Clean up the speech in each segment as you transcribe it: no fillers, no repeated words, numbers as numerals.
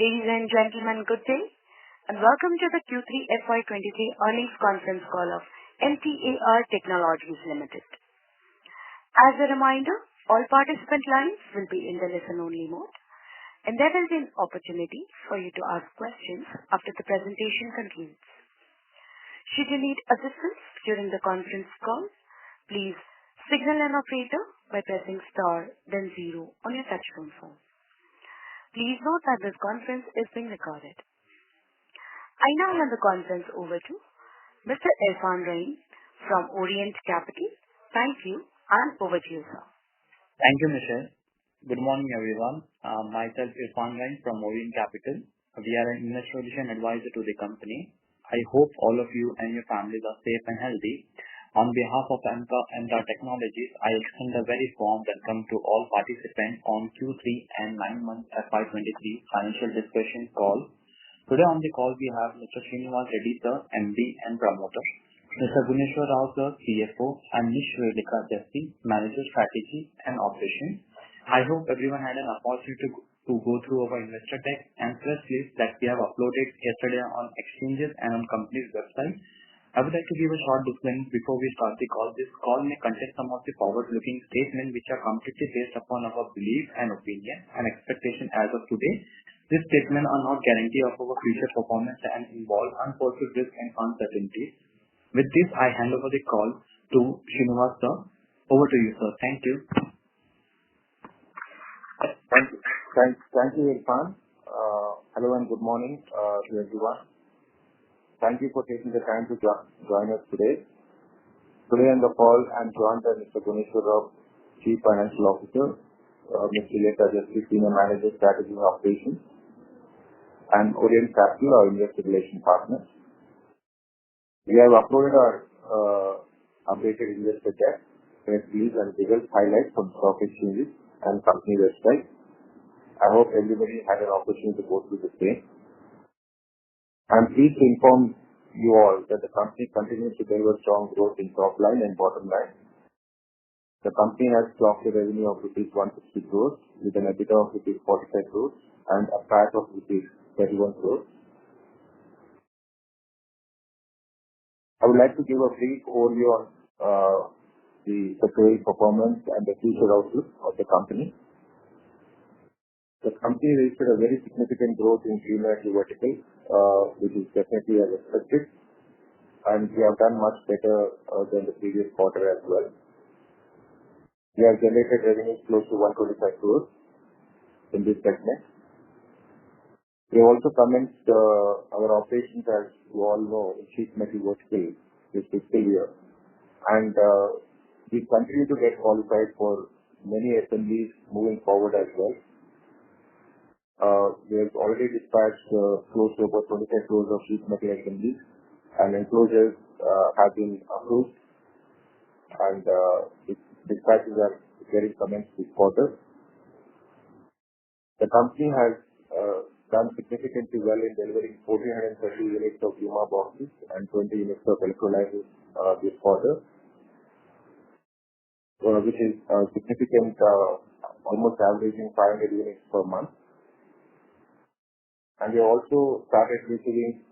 Ladies and gentlemen, good day, and welcome to the Q3 FY23 earnings conference call of Mtar Technologies Limited. As a reminder, all participant lines will be in the listen-only mode, and there will be an opportunity for you to ask questions after the presentation concludes. Should you need assistance during the conference call, please signal an operator by pressing star then 0 on your touchtone phone. Please note that this conference is being recorded. I now hand the conference over to Mr. Irfan Raeen from Orient Capital. Thank you, and over to you, sir. Thank you, Michelle. Good morning, everyone. Myself, Irfan Raeen from Orient Capital. We are an investor relation advisor to the company. I hope all of you and your families are safe and healthy. On behalf of Mtar Technologies, I extend a very warm welcome to all participants on Q3 and 9-month FY23 financial discussion call. Today on the call we have Mr. Srinivas Reddy sir, MD and promoter, Mr. Guneshwar Rao sir, CFO, and Ms. Shwelika Jasti, Manager Strategy and Operations. I hope everyone had an opportunity to go through our investor deck and press release that we have uploaded yesterday on exchanges and on company's website. I would like to give a short disclaimer before we start the call. This call may contain some of the forward-looking statements which are completely based upon our belief and opinion and expectation as of today. These statements are not guarantee of our future performance and involve unforeseen risks and uncertainties. With this, I hand over the call to Srinivas sir. Over to you, sir. Thank you. Thank you, Irfan. Hello and good morning to everyone. Thank you for taking the time to join us today. Today on the call, I am joined by Mr. Guneshwar Rao, Chief Financial Officer, Ms. Shwelika Jasti, Senior Manager Strategy and Operations, and Orient Capital, our investor relation partner. We have uploaded our updated investor deck, press release and results highlights from stock exchanges and company website. I hope everybody had an opportunity to go through the same. I am pleased to inform you all that the company continues to deliver strong growth in top line and bottom line. The company has clocked a revenue of rupees 160 crores with an EBITDA of rupees 45 crores and a PAT of rupees 31 crores. I would like to give a brief overview on the sectoral performance and the future outlook of the company. The company registered a very significant growth in green energy vertical, which is definitely as expected, and we have done much better than the previous quarter as well. We have generated revenues close to 125 crores in this segment. We have also commenced our operations, as you all know, in sheet metal vertical this fiscal year, and we continue to get qualified for many assemblies moving forward as well. We have already dispatched close to about 25 crores of sheet metal assemblies, and enclosures have been approved, and dispatches are getting commenced this quarter. The company has done significantly well in delivering 1,430 units of Yuma boxes and 20 units of electrolyzers this quarter, which is significant, almost averaging 500 units per month. And we also started receiving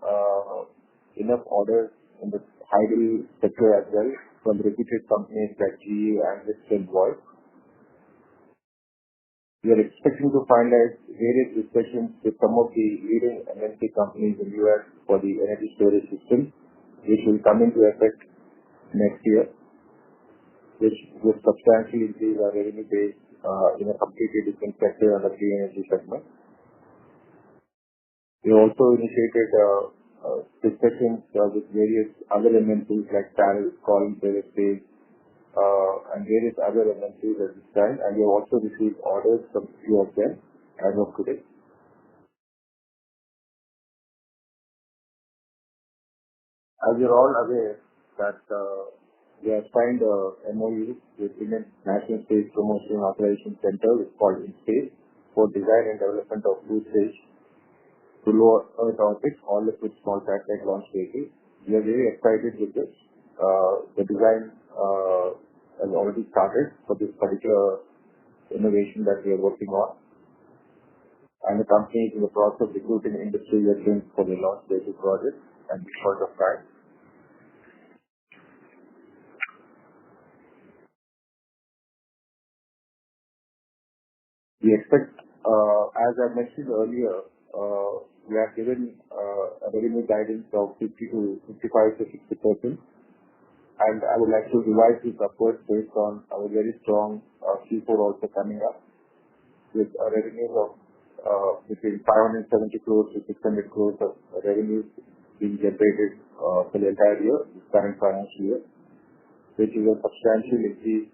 enough orders in the hydel sector as well from reputed companies like GE and Western Voice. We are expecting to finalize various discussions with some of the leading MNC companies in the US for the energy storage system, which will come into effect next year, which will substantially increase our revenue base in a completely different sector on the clean energy segment. We also initiated discussions with various other MNCs like Paris, Collins Aerospace, and various other MNCs at this time, and we have also received orders from a few of them as of today. As you are all aware that we have signed a MOU with Indian National Space Promotion Authorization Center, which is called INSPACE, for design and development of two stage to low Earth orbit, all liquid small satellite launch vehicles. We are very excited with this. The design has already started for this particular innovation that we are working on. and the company is in the process of recruiting industry veterans for the launch basic project at this point of time. We expect, as I mentioned earlier, we are given a revenue guidance of 50 to 55 to 60%, and I would like to revise this upwards based on our very strong Q4 also coming up with a revenue of between 570 crores to 600 crores of revenues being generated for the entire year, this current financial year, which is a substantial increase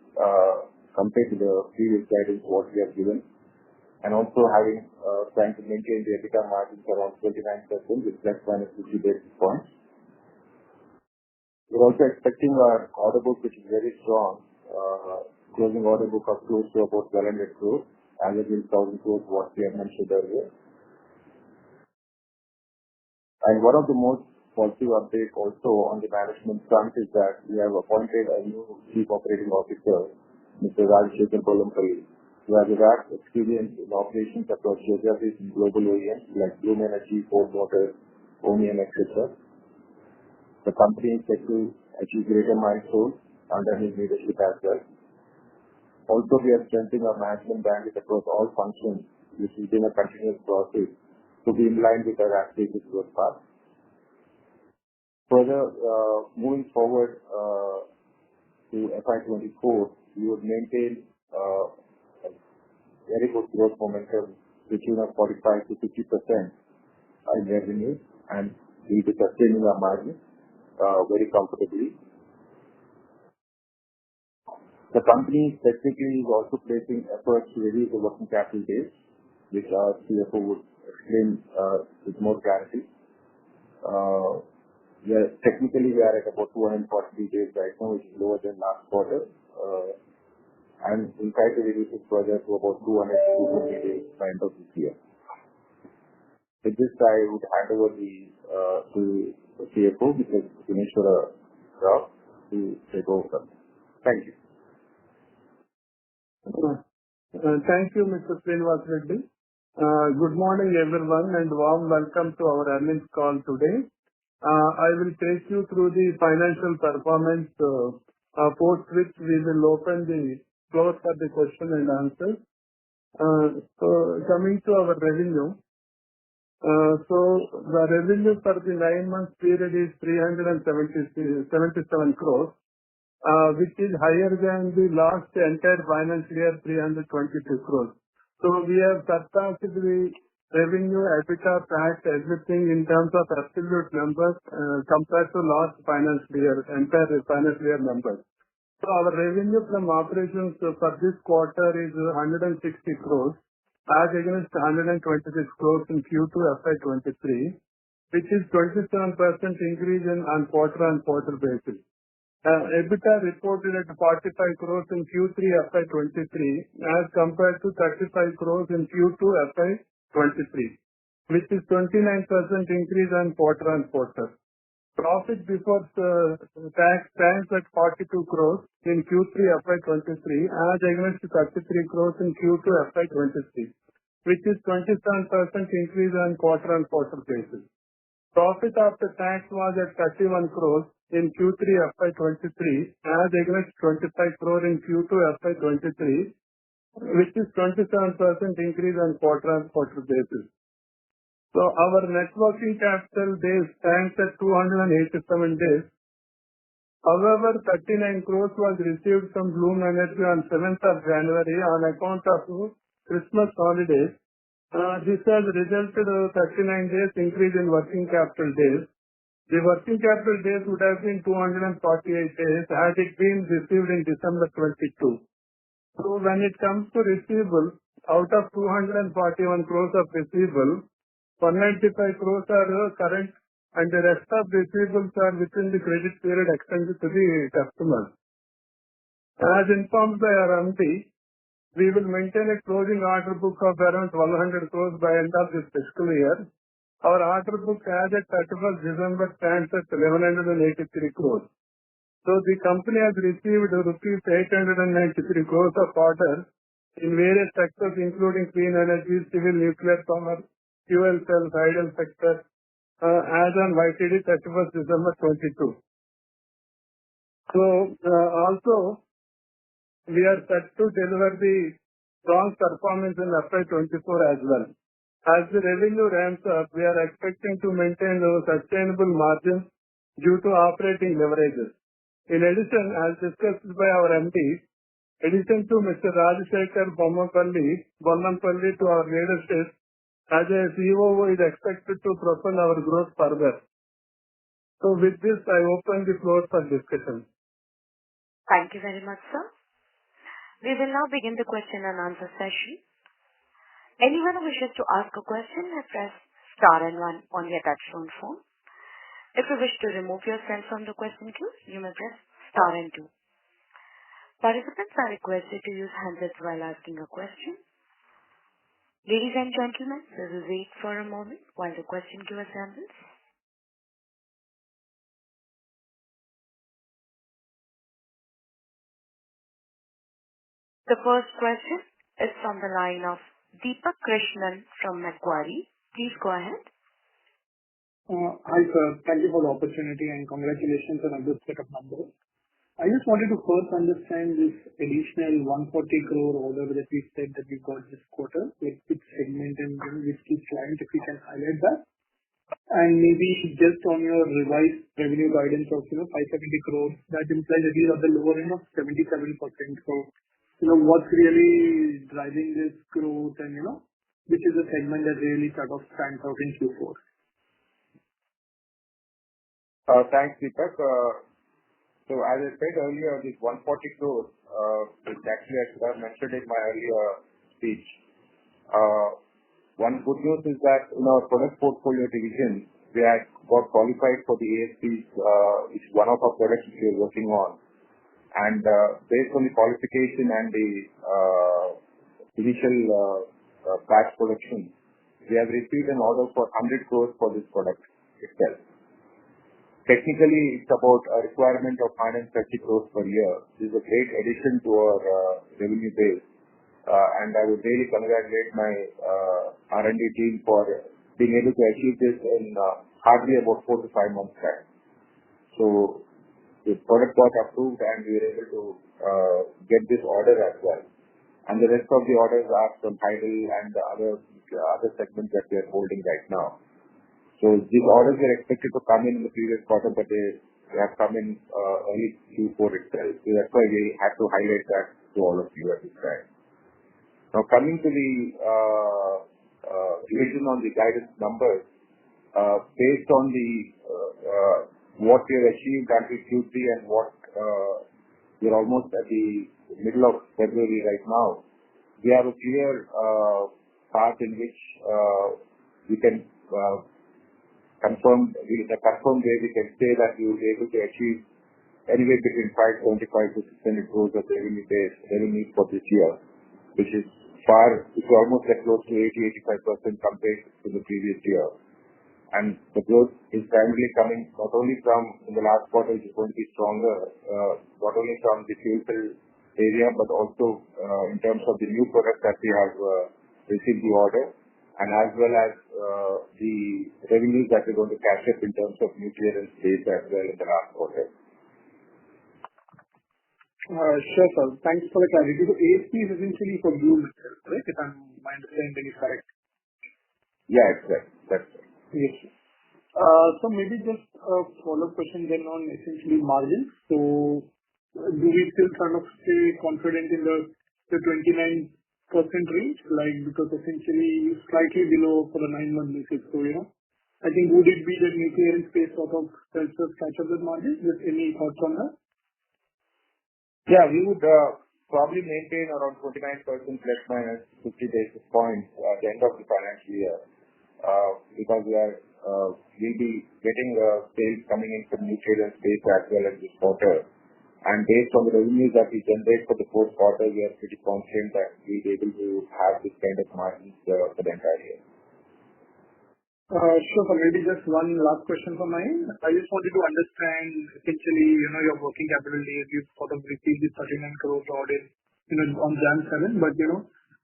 compared to the previous guidance what we have given. And also trying to maintain the EBITDA margins around 29% with plus minus 50 basis points. We're also expecting our order book, which is very strong, closing order book of close to about 1,200 crores, as against 1,000 crores what we have mentioned earlier. And one of the most positive updates also on the management front is that we have appointed a new Chief Operating Officer, Mr. Rajshekar Bolampalli, who has a vast experience in operations across geographies in global OEMs like Bloom Energy, Ford Motors, OEM, etc. The company is set to achieve greater milestones under his leadership as well. Also, we are strengthening our management bandwidth across all functions, which has been a continuous process to be in line with our aspirations growth path. Further, moving forward to FY24, we would maintain very good growth momentum between 45 to 50% in revenue, and we'll be sustaining our margins very comfortably. The company specifically is also placing efforts to reduce the working capital days, which our CFO would explain with more clarity. Technically, we are at about 240 days right now, which is lower than last quarter. And we'll try to reduce this further to about 200 to 250 days by end of this year. With this, I would hand over to the CFO, Mr. Guneshwara Rao, to take over. Thank you. Thank you, Mr. Srinivas Reddy. Good morning, everyone, and warm welcome to our earnings call today. I will take you through the financial performance, post which we will open the floor for the question and answer. So coming to our revenue, the revenue for the 9 months period is 377 crores, which is higher than the last entire financial year, 322 crores. So we have surpassed the revenue, EBITDA, PAT, everything in terms of absolute numbers compared to last financial year, entire financial year numbers. So our revenue from operations for this quarter is 160 crores, as against 126 crores in Q2 FY23, which is 27% increase on quarter-on-quarter basis. EBITDA reported at 45 crores in Q3 FY23 as compared to 35 crores in Q2 FY23, which is 29% increase on quarter-on-quarter. Profit before tax stands at 42 crores in Q3 FY23 as against 33 crores in Q2 FY23, which is 27% increase on quarter-on-quarter basis. Profit after tax was at 31 crores in Q3 FY23 as against 25 crores in Q2 FY23, which is 27% increase on quarter-on-quarter basis. So our net working capital days stands at 287 days. However, 39 crores was received from Bloom Energy on 7th of January on account of Christmas holidays. This has resulted in 39 days increase in working capital days. The working capital days would have been 248 days had it been received in December 22. So when it comes to receivable, out of 241 crores of receivable, 195 crores are current and the rest of receivables are within the credit period extended to the customers. As informed by our MD, we will maintain a closing order book of around 1,200 crores by end of this fiscal year. Our order book as at 31st December stands at 1,183 crores. So the company has received rupees 893 crores of orders in various sectors, including clean energy, civil nuclear power, fuel cells, hydrogen sector, as on YTD 31st December 22. So, also, we are set to deliver the strong performance in FY24 as well. As the revenue ramps up, we are expecting to maintain those sustainable margins due to operating leverages. In addition, as discussed by our MD, addition to Mr. Rajashekar Bonnapalli to our leadership as a COO is expected to propel our growth further. So with this, I open the floor for discussion. Thank you very much, sir. We will now begin the question and answer session. Anyone who wishes to ask a question may press star and 1 on your touchtone phone. If you wish to remove yourself from the question queue, you may press star and 2. Participants are requested to use handsets while asking a question. Ladies and gentlemen, we will wait for a moment while the question queue assembles. The first question is from the line of Deepak Krishnan from Macquarie. Please go ahead. Hi, sir. Thank you for the opportunity and congratulations on a good set of numbers. I just wanted to first understand this additional 140 crore order that we said that we got this quarter, like which segment and which key client, if you can highlight that. And maybe just on your revised revenue guidance of 570 crores, that implies that these are the lower end of 77%. So, what's really driving this growth and, which is a segment that really sort of stands out in Q4? Thanks, Deepak. So as I said earlier, this 140 crores, which actually I should have mentioned in my earlier speech. One good news is that in our product portfolio division, we had got qualified for the ASPs, which is one of our products which we are working on. And based on the qualification and the initial batch production, we have received an order for 100 crores for this product itself. Technically, it's about a requirement of 130 crores per year. This is a great addition to our revenue base. And I would really congratulate my R&D team for being able to achieve this in hardly about 4 to 5 months' time. So the product got approved and we were able to get this order as well. And the rest of the orders are from Tidal and the other segments that we are holding right now. So these orders were expected to come in the previous quarter, but they have come in early Q4 itself. So that's why we had to highlight that to all of you at this time. Now coming to the revision on the guidance numbers, based on the what we have achieved until Q3 and what we're almost at the middle of February right now, we have a clear path in which we can confirm way we can say that we will be able to achieve anywhere between 575 to 600 crores of revenue for this year, which is almost at close to 80-85% compared to the previous year. And the growth is primarily coming not only from in the last quarter, which is going to be stronger, not only from the fuel cell area, but also in terms of the new products that we have received the order, and as well as the revenues that we're going to catch up in terms of nuclear and space as well in the last quarter. Sure, sir. Thanks for the clarity. So ASP is essentially for Bloom itself, right? If my understanding is correct. Yeah, it's right. That's right. Yes. So maybe just a follow-up question then on essentially margins. So do we still kind of stay confident in the 29% range, like because essentially slightly below for the 9-month basis? So, I think would it be that nuclear and space sort of helps us catch up with margins? With any thoughts on that? Yeah, we would probably maintain around 29% plus minus 50 basis points at the end of the financial year, because we'll be getting sales coming in from nuclear and space as well as this quarter. And based on the revenues that we generate for the fourth quarter, we are pretty confident that we'll be able to have this kind of margins for the entire year. Sure. So maybe just one last question from my end. I just wanted to understand essentially, your working capital days. You've sort of received this 39 crore order on Jan 7, but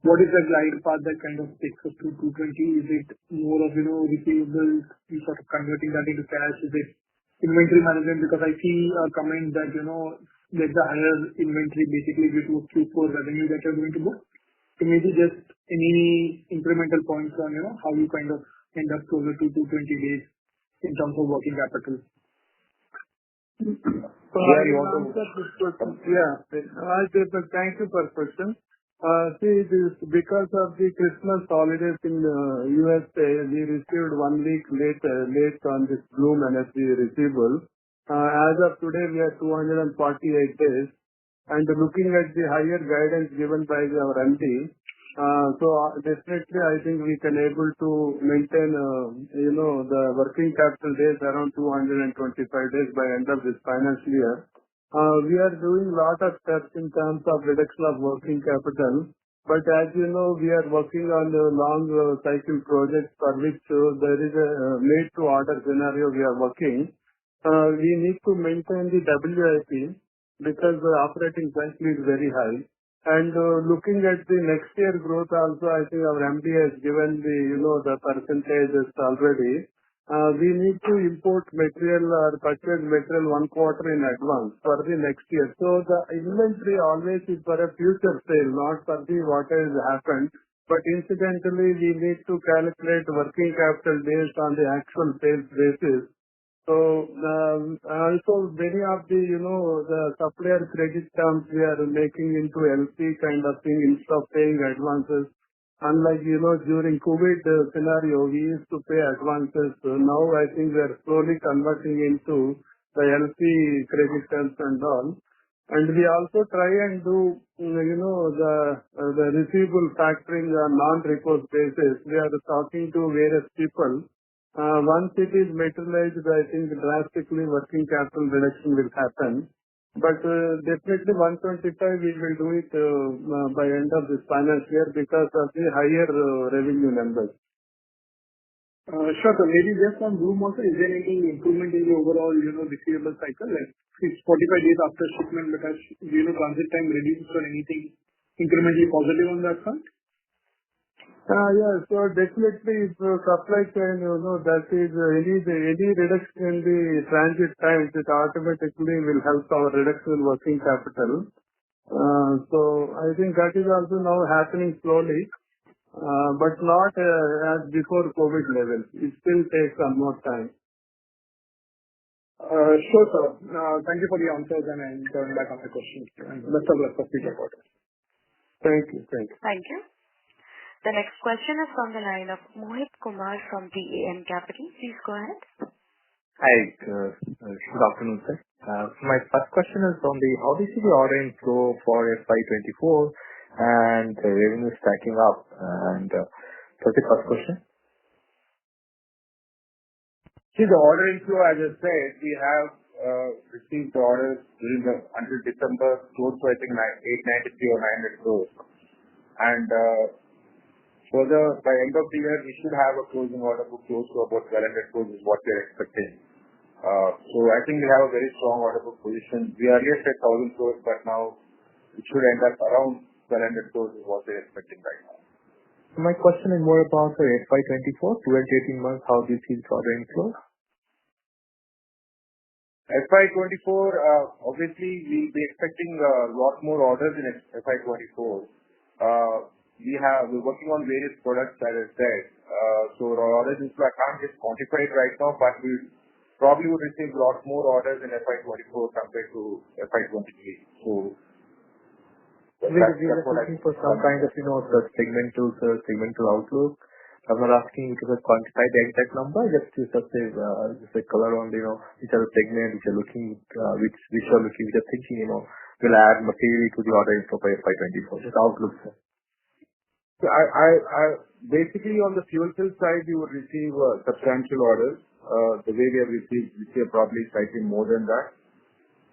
what is the glide path that kind of takes us to 220? Is it more of receivables, you sort of converting that into cash? Is it inventory management? Because I see a comment that there's a higher inventory basically due to Q4 revenue that you're going to book. So maybe just any incremental points on how you kind of end up closer to 220 days in terms of working capital. So I will answer this question. Yeah. Thank you for the question. See, this because of the Christmas holidays in USA, we received 1 week late on this Bloom Energy receivable. As of today, we are 248 days. And looking at the higher guidance given by our MD, definitely I think we can able to maintain, the working capital days around 225 days by end of this financial year. We are doing a lot of steps in terms of reduction of working capital. But as you know, we are working on the long cycle projects for which there is a made to order scenario we are working. We need to maintain the WIP because the operating cycle is very high. And looking at the next year growth also, I think our MD has given the percentages already. We need to import material or purchase material 1 quarter in advance for the next year. So the inventory always is for a future sale, not for the what has happened. But incidentally, we need to calculate working capital based on the actual sales basis. So also many of the the supplier credit terms we are making into LC kind of thing instead of paying advances. Unlike during COVID scenario, we used to pay advances. So now I think we are slowly converting into the LC credit terms and all. And we also try and do the receivable factoring on non-recourse basis. We are talking to various people. Once it is materialized, I think drastically working capital reduction will happen. But definitely 125 we will do it by end of this financial year because of the higher revenue numbers. Sure. So maybe just on Bloom also, is there any improvement in the overall receivable cycle? Like it's 45 days after shipment, but has transit time reduced or anything incrementally positive on that front? Yeah. So definitely, if supply chain, that is any reduction in the transit time, it automatically will help our reduction in working capital. So I think that is also now happening slowly, but not as before COVID levels. It still takes some more time. Sure, sir. Thank you for the answers, and I'm going back on the questions. Best of luck for future quarters. Thank you. Thank you. Thank you. The next question is from the line of Mohit Kumar from DAM Capital. Please go ahead. Hi. Good afternoon, sir. My first question is on how do you see the order inflow for FY24 and the revenue stacking up? And that's the first question. See, the order inflow, as I said, we have received orders until December close to, I think, 893 or 900 crores. And further, by end of the year, we should have a closing order book close to about 1,200 crores is what we are expecting. So I think we have a very strong order book position. We earlier said 1,000 crores, but now it should end up around 1,200 crores is what we are expecting right now. My question is more about the FY24, 12 to 18 months. How do you see the order inflow? FY24, obviously, we'll be expecting a lot more orders in FY24. We're working on various products, as I said. So our orders inflow, I can't just quantify it right now, but we probably would receive a lot more orders in FY24 compared to FY23. So we are looking for some kind of, the segmental outlook. I'm not asking you to quantify the exact number, just to just a color on, which are the segment which are looking, which are thinking, will add materially to the order inflow by FY24. Just outlook, sir. So basically on the fuel cell side, we would receive substantial orders. The way we have received, we are probably slightly more than that.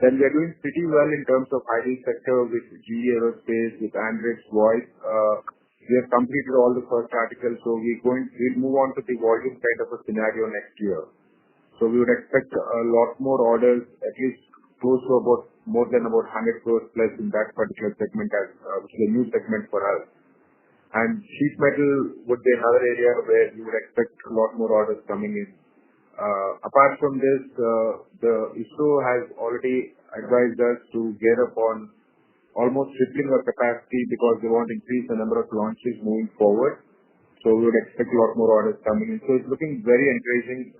Then we are doing pretty well in terms of hydrogen sector with GE Aerospace, with Andritz Voice. We have completed all the first articles, so we'll move on to the volume kind of a scenario next year. So we would expect a lot more orders, at least close to about more than about 100 crores plus in that particular segment as which is a new segment for us. And sheet metal would be another area where you would expect a lot more orders coming in. Apart from this, the ISRO has already advised us to gear up on almost tripling our capacity because they want to increase the number of launches moving forward. So we would expect a lot more orders coming in. So it's looking very encouraging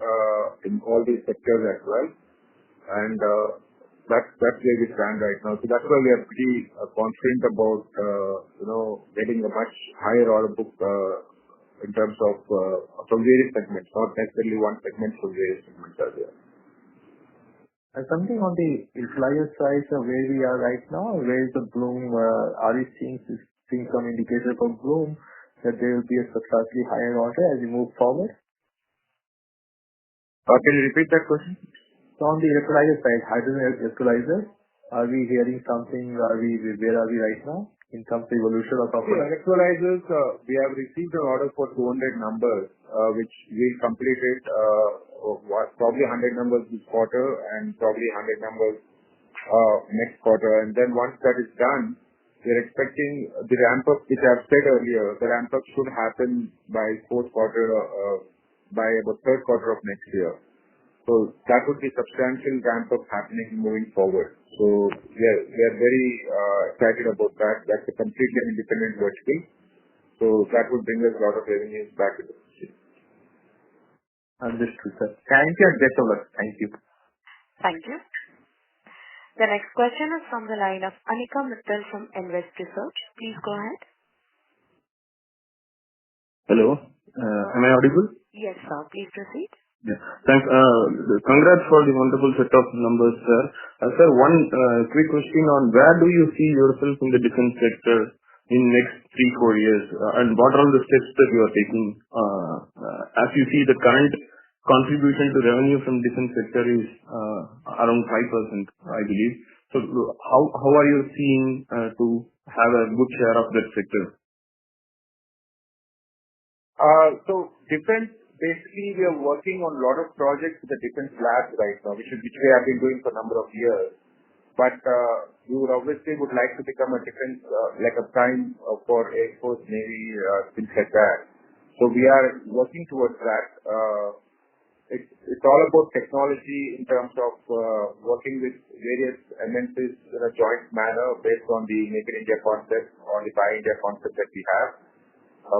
in all these sectors as well. And that's where we stand right now. So that's why we are pretty confident about getting a much higher order book in terms of from various segments, not necessarily one segment, from various segments as well. And something on the electrolyzer side, where we are right now, where is the bloom? Are we seeing some indicator of bloom that there will be a substantially higher order as we move forward? Can you repeat that question? So on the electrolyzer side, hydrogen electrolyzer, are we hearing something? Where are we right now in terms of evolution of our product? Electrolyzers, we have received an order for 200 numbers, which we'll complete it, probably 100 numbers this quarter and probably 100 numbers next quarter. And then once that is done, we're expecting the ramp-up, which I've said earlier, the ramp-up should happen by fourth quarter, by about third quarter of next year. So that would be substantial ramp-up happening moving forward. So we are very excited about that. That's a completely independent vertical. So that would bring us a lot of revenues back to the system. Understood, sir. Thank you and best of luck. Thank you. Thank you. The next question is from the line of Anika Mittal from Invest Research. Please go ahead. Hello. Am I audible? Yes, sir. Please proceed. Yeah. Thanks. Congrats for the wonderful set of numbers, sir. Sir, one quick question on where do you see yourself in the defense sector in next 3-4 years, and what are all the steps that you are taking? As you see, the current contribution to revenue from defense sector is around 5%, I believe. So how are you seeing to have a good share of that sector? So defense, basically we are working on a lot of projects with the defense labs right now, which we have been doing for a number of years. But we would obviously like to become a defense, like a prime for Air Force, Navy, things like that. So we are working towards that. It's all about technology in terms of working with various MNCs in a joint manner based on the Make in India concept or the Buy India concept that we have,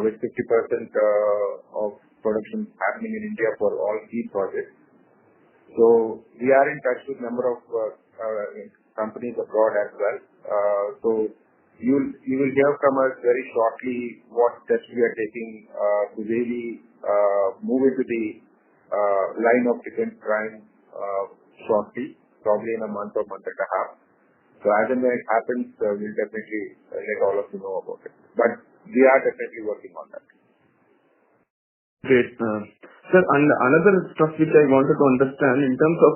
with 50% of production happening in India for all key projects. So we are in touch with a number of companies abroad as well. So you will hear from us very shortly what steps we are taking to really move into the line of defense prime shortly, probably in a month or month and a half. So as and when it happens, we'll definitely let all of you know about it. But we are definitely working on that. Great. Sir, and another stuff which I wanted to understand in terms of,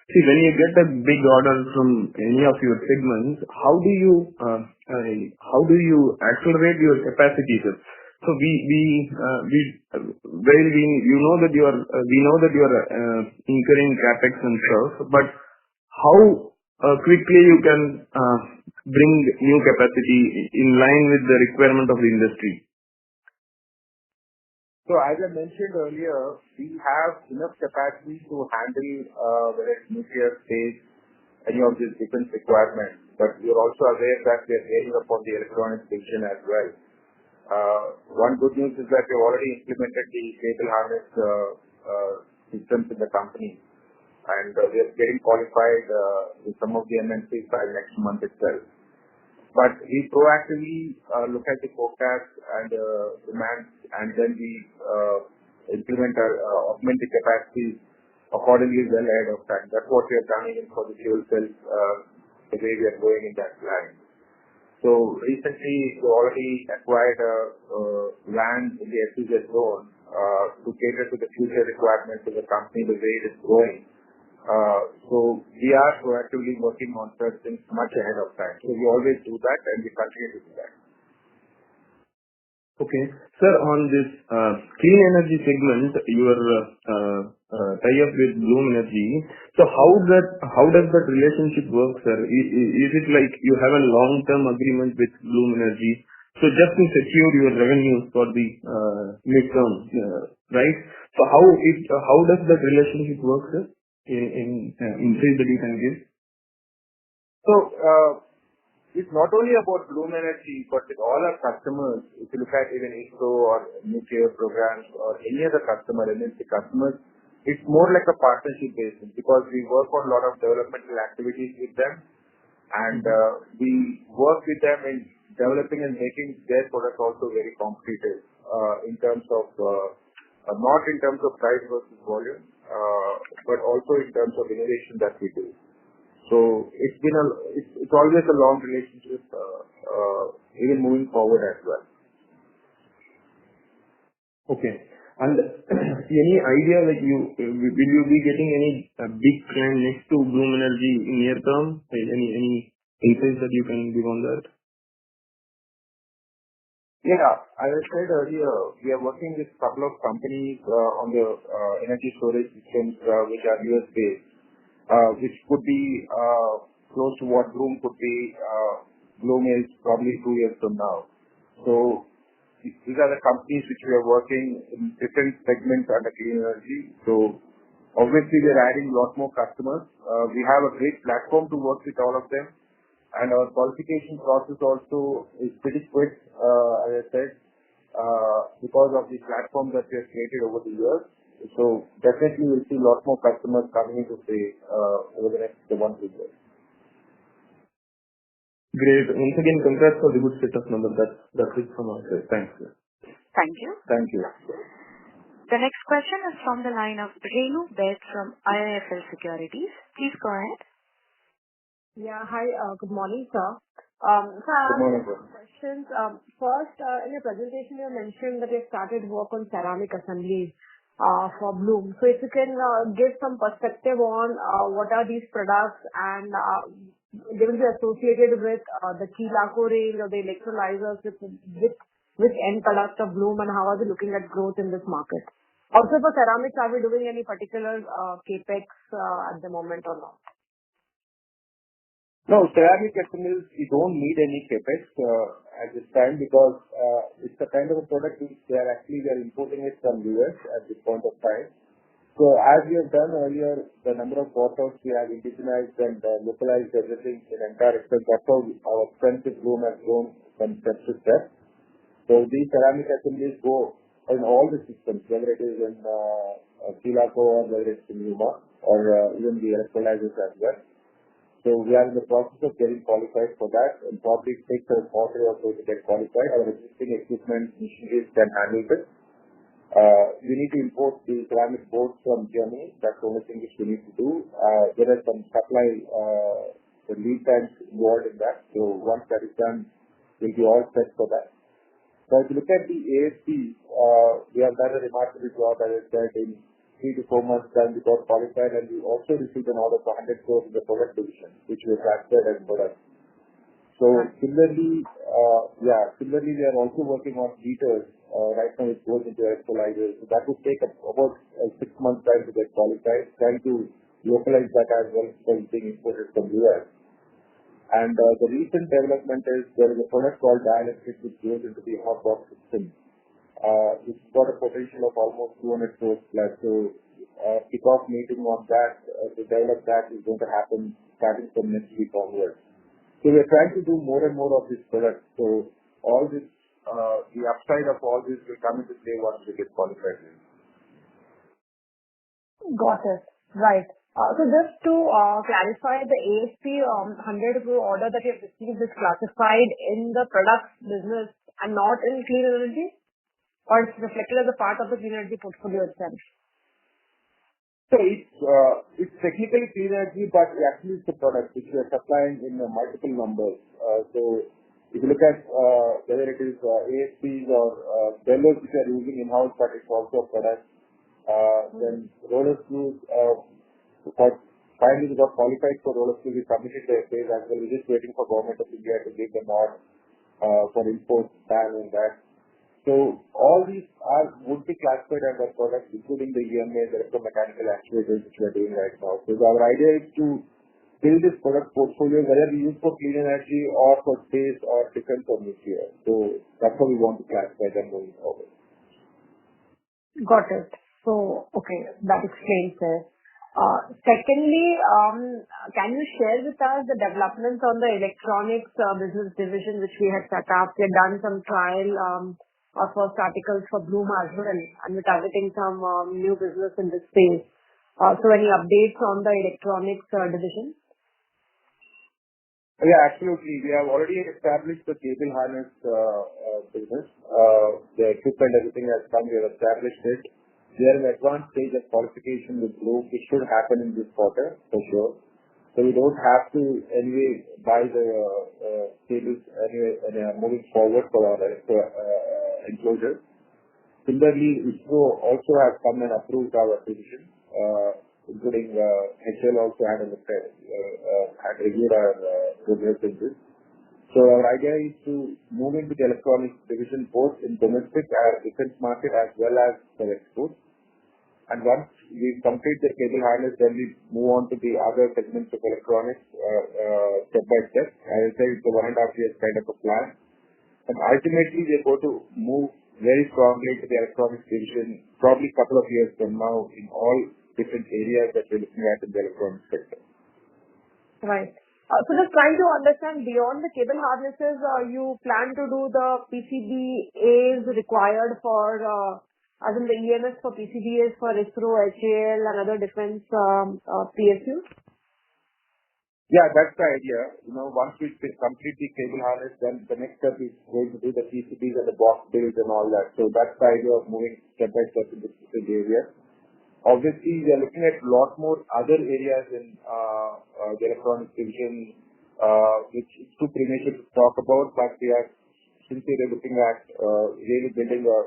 see, when you get a big order from any of your segments, how do you accelerate your capacity, sir? So we know that you are incurring capex and stuff, but how quickly you can bring new capacity in line with the requirement of the industry? So as I mentioned earlier, we have enough capacity to handle whether it's nuclear, space, any of these defense requirements. But we are also aware that we are gearing up on the electronics division as well. One good news is that we have already implemented the cable harness systems in the company, and we are getting qualified with some of the MNCs by next month itself. But we proactively look at the forecast and demand, and then we implement our augment the capacities accordingly well ahead of time. That's what we have done even for the fuel cells, the way we are going in that line. So recently we already acquired land in the SEZ zone to cater to the future requirements of the company the way it is growing. So we are proactively working on certain things much ahead of time. So we always do that, and we continue to do that. So Okay. Sir, on this clean energy segment, your tie-up with Bloom Energy. So how does that relationship work, sir? Is it like you have a long-term agreement with Bloom Energy, so just to secure your revenues for the midterm, right? So how does that relationship work, sir? In brief that you can give. So, it's not only about Bloom Energy, but with all our customers. If you look at even ISRO or nuclear programs or any other customer, MNC customers, it's more like a partnership basis because we work on a lot of developmental activities with them, and we work with them in developing and making their product also very competitive in terms of not in terms of price versus volume, but also in terms of innovation that we do. So it's always a long relationship, even moving forward as well. Okay. And any idea like will you be getting any big client next to Bloom Energy in near term? Any insights that you can give on that? Yeah, as I said earlier, we are working with a couple of companies on the energy storage systems which are US based. Which could be close to what Bloom could be. Bloom is probably 2 years from now. So these are the companies which we are working in different segments under clean energy. So obviously we are adding a lot more customers. We have a great platform to work with all of them, and our qualification process also is pretty quick, as I said, because of the platform that we have created over the years. So definitely we'll see a lot more customers coming into play over the next 1 to 2 years. Great. Once again, congrats for the good set of numbers. That's it from our side. Thanks, sir. Thank you. Thank you. The next question is from the line of Renu Baid from IIFL Securities. Please go ahead. Yeah. Hi. Good morning, sir. Good morning, sir. Questions. First, in your presentation, you mentioned that you started work on ceramic assemblies for Bloom. So if you can give some perspective on what are these products, and they will be associated with the Chilako range or the electrolyzers with which end product of Bloom, and how are we looking at growth in this market? Also for ceramics, are we doing any particular capex at the moment or not? No, ceramic assemblies, we don't need any capex at this time because it's the kind of a product which we are importing it from US at this point of time. So as we have done earlier, the number of bottles we have indigenized and localized everything in Mtar itself. That's how our strength with Bloom has grown from step to step. So these ceramic assemblies go in all the systems, whether it is in Chilako or whether it's in Yuma or even the electrolyzers as well. So we are in the process of getting qualified for that, and probably it takes a quarter or so to get qualified. Our existing equipment machineries can handle it. We need to import the ceramic boards from Germany. That's the only thing which we need to do. There are some supply the lead times involved in that. So once that is done, we'll be all set for that. So if you look at the ASPs, we have done a remarkable job, as I said, in 3 to 4 months time we got qualified, and we also received an order for 100 crores in the product division, which we transferred as product. So similarly, we are also working on heaters. Right now it goes into electrolyzers. So that would take about 6 months time to get qualified, trying to localize that as well as being imported from US. And the recent development is there is a product called dielectric which goes into the hot box system. It's got a potential of almost 200 crores plus. So kick-off meeting on that to develop that is going to happen starting from next week onwards. So we are trying to do more and more of this product. So all this, the upside of all this will come into play once we get qualified. Got it. Right. So just to clarify, the ASP 100 crore order that you have received is classified in the products business and not in clean energy? Or it's reflected as a part of the clean energy portfolio itself? So it's technically clean energy, but actually it's a product which we are supplying in multiple numbers. So if you look at whether it is ASPs or bellows which are using in-house, but it's also a product. Then roller screws, finally we got qualified for roller screws. We submitted the FAs as well. We're just waiting for Government of India to give the nod for import ban and that. So all these would be classified under products, including the EMA, the electromechanical actuators, which we are doing right now. So our idea is to build this product portfolio, whether we use for clean energy or for space or defense or nuclear. So that's how we want to classify them going forward. Got it. So, okay, that explains it. Secondly, can you share with us the developments on the electronics business division which we had set up? We had done some trial of first articles for Bloom as well, and we're targeting some new business in this space. So any updates on the electronics division? Yeah, absolutely. We have already established the cable harness business. The equipment, everything has come. We have established it. We are in advanced stage of qualification with Bloom, which should happen in this quarter for sure. So we don't have to anyway buy the cables anyway moving forward for our enclosure. Similarly, ISRO also has come and approved our acquisition, including HL also had reviewed our progress in this. So our idea is to move into the electronics division both in domestic defense market as well as for export. And once we complete the cable harness, then we move on to the other segments of electronics step by step. As I said, it's a 1.5 years kind of a plan. And ultimately, we are going to move very strongly to the electronics division probably a couple of years from now in all different areas that we're looking at in the electronics sector. Right. So just trying to understand, beyond the cable harnesses, you plan to do the PCBAs required for, as in the EMS for PCBAs for ISRO, HAL and other defense PSUs? Yeah, that's the idea. Once we complete the cable harness, then the next step is going to do the PCBs and the box builds and all that. So that's the idea of moving step by step in this area. Obviously, we are looking at a lot more other areas in the electronics division, which is too premature to talk about, but we are sincerely looking at really building a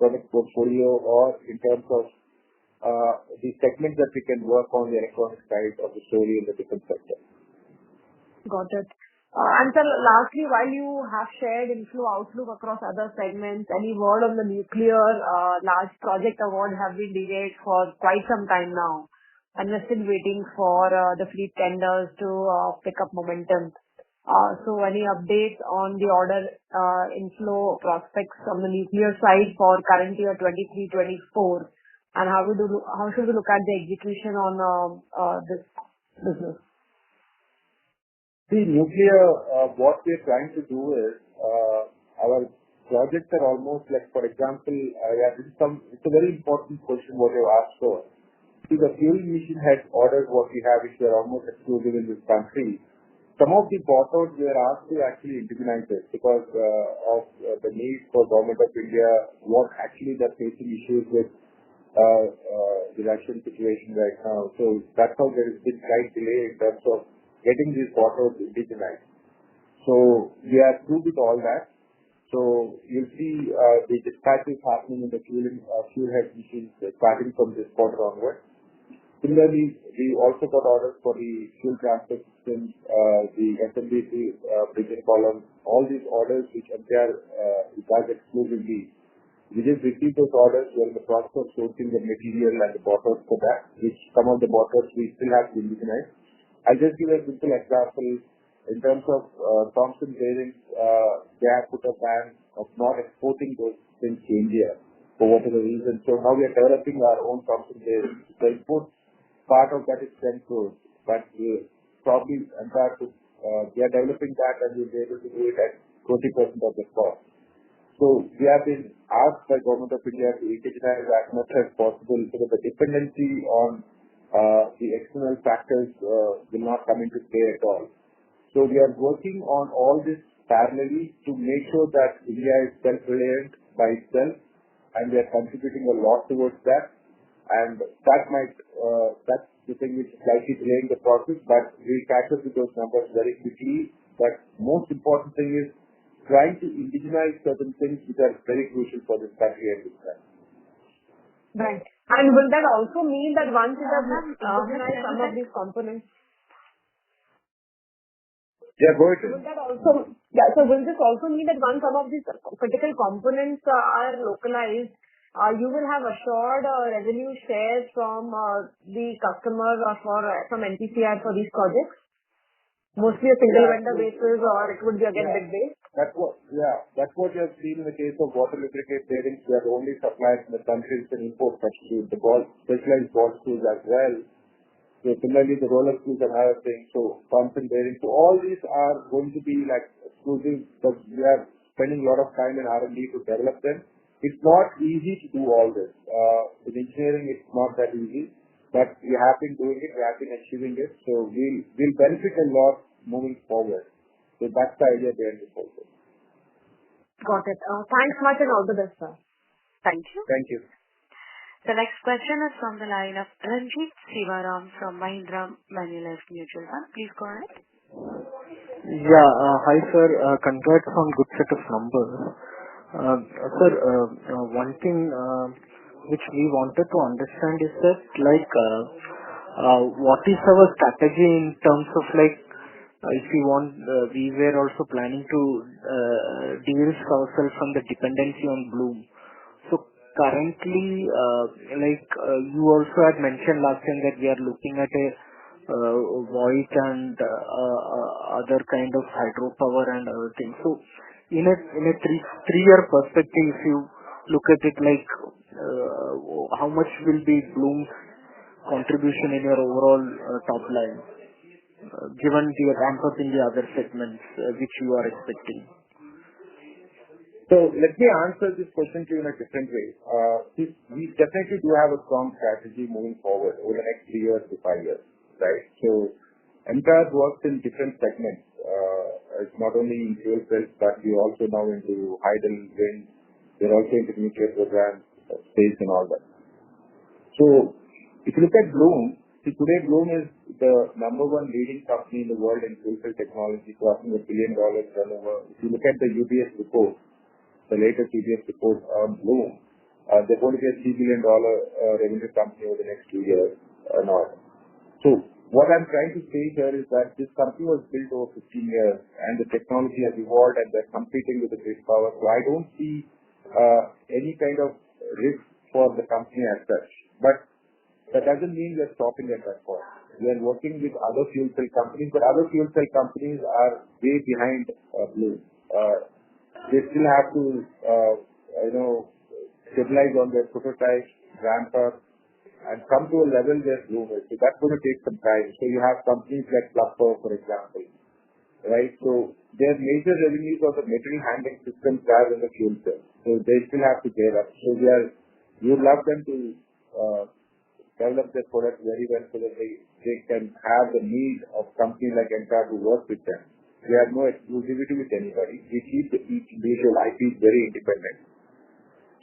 product portfolio or in terms of the segments that we can work on the electronic side of the story in the defense sector. Got it. And sir, lastly, while you have shared inflow outlook across other segments, any word on the nuclear large project award have been delayed for quite some time now, and we're still waiting for the fleet tenders to pick up momentum. So any updates on the order inflow prospects from the nuclear side for current year 23-24, and how should we look at the execution on this business? See, nuclear, what we are trying to do is, our projects are almost like, for example, it's a very important question what you asked for. See, the fuel emission head orders what we have, which are almost exclusive in this country. Some of the bought-outs we are asked to actually indigenize it because of the need for Government of India, what actually they're facing issues with the Russian situation right now. So that's how there has been slight delay in terms of getting these bought-outs indigenized. So we are through with all that. So you'll see the dispatches happening in the fuel head machines starting from this quarter onward. Similarly, we also got orders for the fuel transfer systems, the SMBC bridging column, all these orders which Mtar does exclusively. We just received those orders. We are in the process of sourcing the material and the bought-outs for that, which some of the bought-outs we still have to indigenize. I'll just give a simple example. In terms of Thompson bearings, they have put a ban of not exporting those things to India for whatever reason. So now we are developing our own Thompson bearings. The import part of that is 10 crores, but probably we are developing that and we'll be able to do it at 20% of the cost. So we have been asked by Government of India to indigenize as much as possible so that the dependency on the external factors will not come into play at all. So we are working on all this parallelly to make sure that India is self-reliant by itself, and we are contributing a lot towards that. And that's the thing which is slightly delaying the process, but we'll catch up with those numbers very quickly. But most important thing is trying to indigenize certain things which are very crucial for this country at this time. Right. And will that also mean that once you have indigenized some of these components? Yeah, go ahead. Will this also mean that once some of these critical components are localized, you will have assured revenue shares from the customers or from NPCI for these projects? Mostly a single vendor basis, or it would be again bid based? That's what you have seen in the case of water lubricant bearings. We are the only suppliers in the country that import substitute the specialized ball screws as well. So similarly, the roller screws and other things. So pumps and bearings. So all these are going to be like exclusive, but we are spending a lot of time in R&D to develop them. It's not easy to do all this. In engineering, it's not that easy, but we have been doing it. We have been achieving it. So we'll benefit a lot moving forward. So that's the idea behind this also. Got it. Thanks much and all the best, sir. Thank you. Thank you. The next question is from the line of Ranjit Sivaram from Mahindra Manulife Mutual Fund. Please go ahead. Yeah. Hi, sir. Congrats on good set of numbers. Sir, one thing which we wanted to understand is that, what is our strategy in terms of if we want, we were also planning to de-risk ourselves from the dependency on Bloom. So currently, you also had mentioned last time that we are looking at a voice and other kind of hydropower and other things. So in a three-year perspective, if you look at it, how much will be Bloom's contribution in your overall top line, given the ramp up in the other segments which you are expecting? So let me answer this question to you in a different way. We definitely do have a strong strategy moving forward over the next 3 years to 5 years, right? So Mtar works in different segments. It's not only in fuel cells, but we also now into hydrogen, wind. We're also into nuclear programs, space and all that. So if you look at Bloom, today Bloom is the number one leading company in the world in fuel cell technology, crossing $1 billion turnover. If you look at the UBS report, the latest UBS report on Bloom, they're going to be a $3 billion revenue company over the next 2 years or not. So what I'm trying to say here is that this company was built over 15 years and the technology has evolved and they're competing with the grid power. So I don't see any kind of risk for the company as such. But that doesn't mean we're stopping at that point. We are working with other fuel cell companies, but other fuel cell companies are way behind Bloom. They still have to, stabilize on their prototypes, ramp up, and come to a level where Bloom is. So that's going to take some time. So you have companies like Plugpower, for example, right? So their major revenues are the material handling systems rather than the fuel cells. So they still have to gear up. So we would love them to develop their product very well so that they can have the need of companies like Mtar to work with them. We have no exclusivity with anybody. We keep each individual IPs very independent.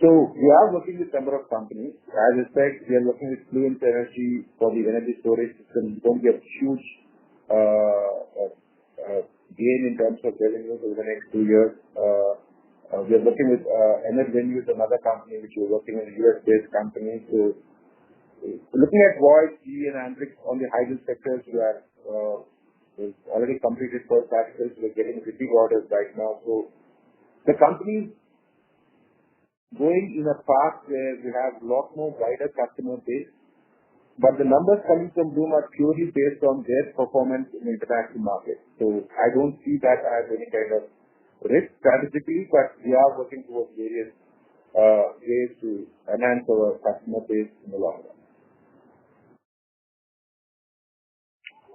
So we are working with a number of companies. As I said, we are working with Fluence Energy for the energy storage system. It's going to be a huge gain in terms of revenues over the next 2 years. We are working with Energy, another company which we're working with, a US-based company. So looking at voice, EV and Andrix on the hydrogen sectors, we've already completed first articles. We're getting repeat orders right now. So the company going in a path where we have a lot more wider customer base, but the numbers coming from Bloom are purely based on their performance in the international market. So I don't see that as any kind of risk strategically, but we are working towards various ways to enhance our customer base in the long run.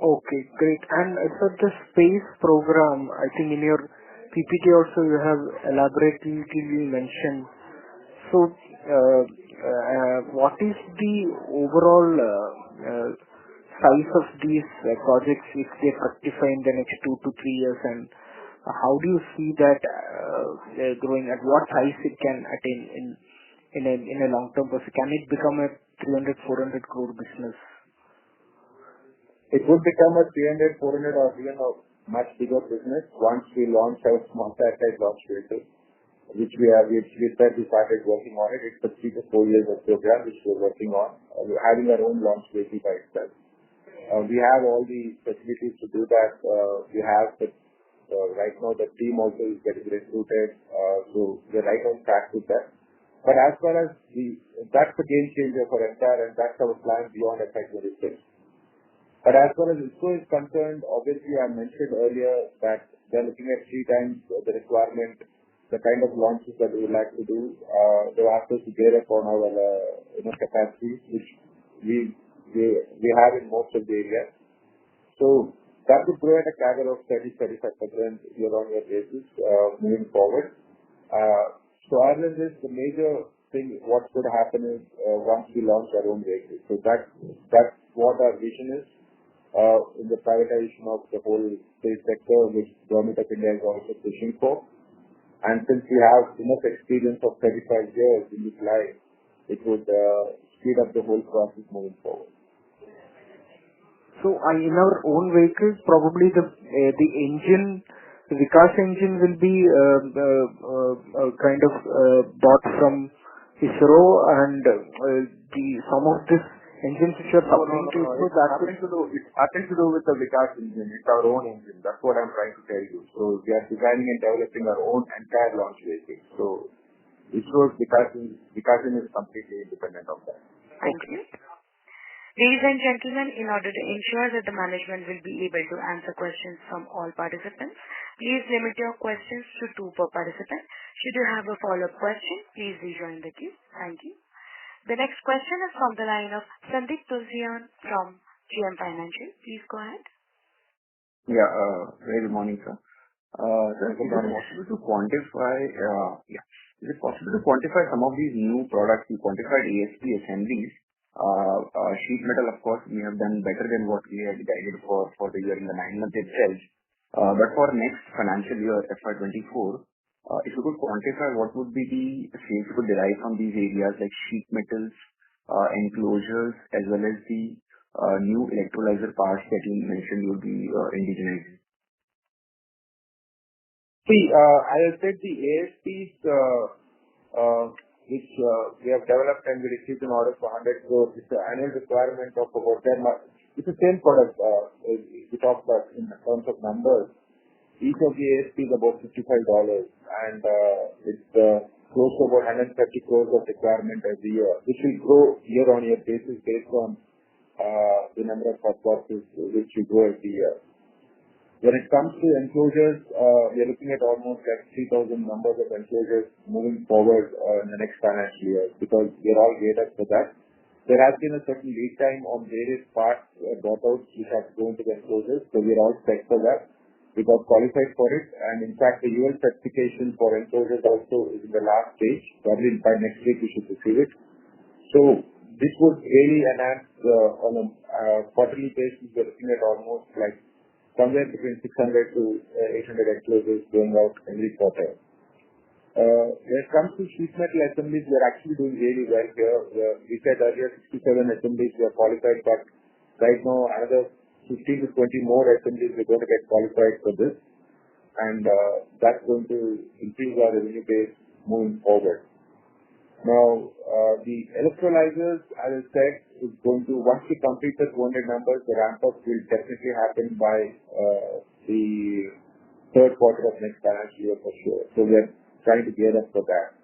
Okay, great. And for the space program, I think in your PPT also you have elaborately mentioned. So, what is the overall size of these projects if they fructify in the next 2 to 3 years, and how do you see that growing? At what size it can attain in a long term perspective? Can it become a 300-400 crore business? It would become a 300, 400 or even a much bigger business once we launch our small satellite launch vehicle, which we said we started working on it. It's a 3 to 4 years of program which we're working on. We're having our own launch vehicle by itself. We have all the facilities to do that. We have the Right now, the team also is getting recruited. So we're right on track with that. But as far as that's the game changer for Mtar, and that's our plan beyond FY26. But as far as ISRO is concerned, obviously, I mentioned earlier that they're looking at 3 times the requirement, the kind of launches that we would like to do. They've asked us to gear up on our capacities, which we have in most of the areas. So that would grow at a CAGR of 30-35% year-on-year basis moving forward. So other than this, the major thing what could happen is once we launch our own vehicles. So that's what our vision is in the privatization of the whole space sector, which Government of India is also pushing for. And since we have enough experience of 35 years in this line, it would speed up the whole process moving forward. So in our own vehicles, probably the engine, the Vikas engine will be kind of bought from ISRO, and some of this engines which are supplying to ISRO, it's nothing to do with the Vikas engine. It's our own engine. That's what I'm trying to tell you. So we are designing and developing our own entire launch vehicle. So ISRO's Vikas engine is completely independent of that. Thank you. Ladies and gentlemen, in order to ensure that the management will be able to answer questions from all participants, please limit your questions to 2 per participant. Should you have a follow-up question, please rejoin the queue. Thank you. The next question is from the line of Sandeep Tulsian from GM Financial. Please go ahead. Yeah, very good morning, sir. Sir, is it possible to quantify, is it possible to quantify some of these new products? You quantified ASP assemblies. Sheet metal, of course, we have done better than what we had guided for the year in the 9 months itself. But for next financial year, FY24, if you could quantify what would be the sales you could derive from these areas like sheet metals, enclosures, as well as the new electrolyzer parts that you mentioned you would be indigenizing. See, as I said, the ASPs which we have developed and we received an order for 100 crores. It's an annual requirement of about 10 months. It's the same product we talked about in terms of numbers. Each of the ASP is about $55, and it's close to about 130 crores of requirement every year, which will grow year-on-year basis based on the number of boxes which will grow every year. When it comes to enclosures, we are looking at almost like 3,000 numbers of enclosures moving forward in the next financial year, because we are all geared up for that. There has been a certain lead time on various parts brought out which have to go into the enclosures, so we are all set for that. We got qualified for it, and in fact, the UL certification for enclosures also is in the last stage. Probably by next week we should receive it. So this would really enhance on a quarterly basis. We are looking at almost like somewhere between 600 to 800 enclosures going out every quarter. When it comes to sheet metal assemblies, we are actually doing really well here. We said earlier 67 assemblies we are qualified, but right now another 15 to 20 more assemblies we're going to get qualified for this, and that's going to increase our revenue base moving forward. Now, the electrolyzers, as I said, is going to, once we complete the 200 numbers, the ramp-up will definitely happen by the third quarter of next financial year for sure. So we are trying to gear up for that.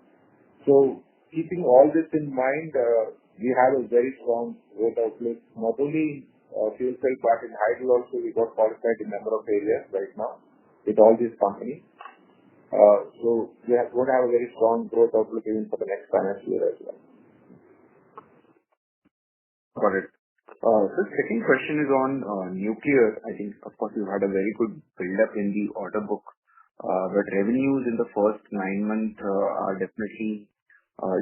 So keeping all this in mind, we have a very strong growth outlook, not only fuel cell part in hydro also. We got qualified in a number of areas right now with all these companies. So we are going to have a very strong growth outlook even for the next financial year as well. Got it. So second question is on nuclear. I think, of course, you've had a very good build-up in the order book, but revenues in the first 9 months are definitely,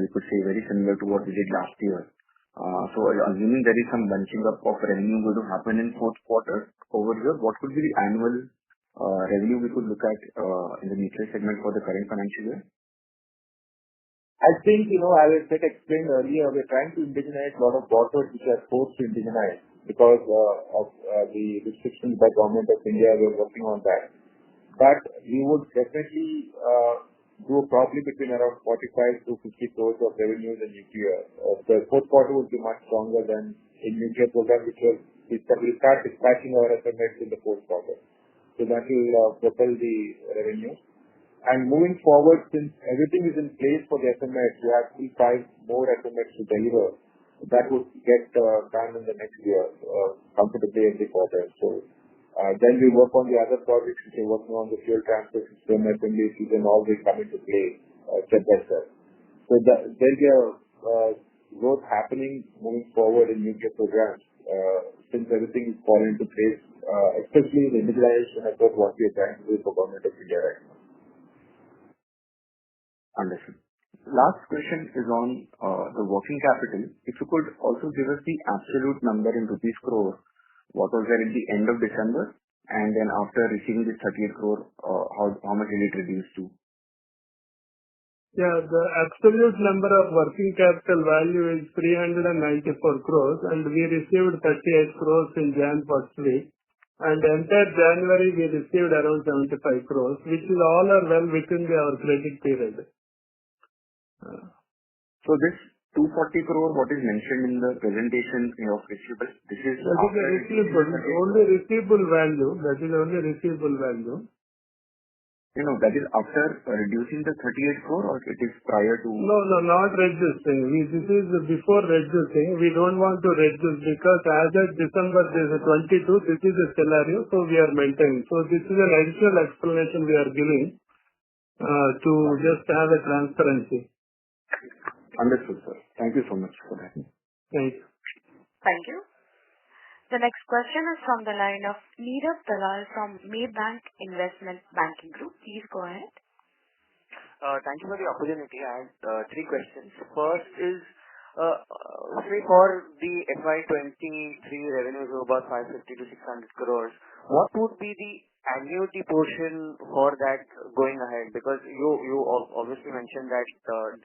you could say, very similar to what we did last year. So assuming there is some bunching up of revenue going to happen in fourth quarter over here, what could be the annual revenue we could look at in the nuclear segment for the current financial year? I think, as I said, explained earlier, we're trying to indigenize a lot of borders which are forced to indigenize because of the restrictions by Government of India. We're working on that. But we would definitely do probably between around 45 to 50 crores of revenues in nuclear. The fourth quarter would be much stronger than in nuclear program, which will start dispatching our estimates in the fourth quarter. So that will propel the revenue. And moving forward, since everything is in place for the FMX, we have still 5 more FMX to deliver. That would get done in the next year comfortably every quarter. So then we work on the other projects which are working on the fuel transfer system, SMBCs, and all will come into play step by step. So there'll be a growth happening moving forward in nuclear programs since everything is falling into place, especially the indigenization effort what we are trying to do for Government of India right now. Understood. Last question is on the working capital. If you could also give us the absolute number in rupees crore, what was there at the end of December, and then after receiving this 38 crore, how much did it reduce to? Yeah, the absolute number of working capital value is 394 crores, and we received 38 crores in Jan first week. And entire January we received around 75 crores, which is all are well within our credit period. So this 240 crore, what is mentioned in the presentation of receivables, this is only receivable value. That is only receivable value. That is after reducing the 38 crore, or it is prior to? No, not reducing. This is before reducing. We don't want to reduce because as of December there is a 22. This is a scenario, so we are maintaining. So this is an additional explanation we are giving to just have a transparency. Understood, sir. Thank you so much for that. Thank you. Thank you. The next question is from the line of Neerav Dalal from Maybank Investment Banking Group. Please go ahead. Thank you for the opportunity. I have 3 questions. First is, say for the FY23 revenues of about 550 to 600 crores, what would be the annuity portion for that going ahead? Because you obviously mentioned that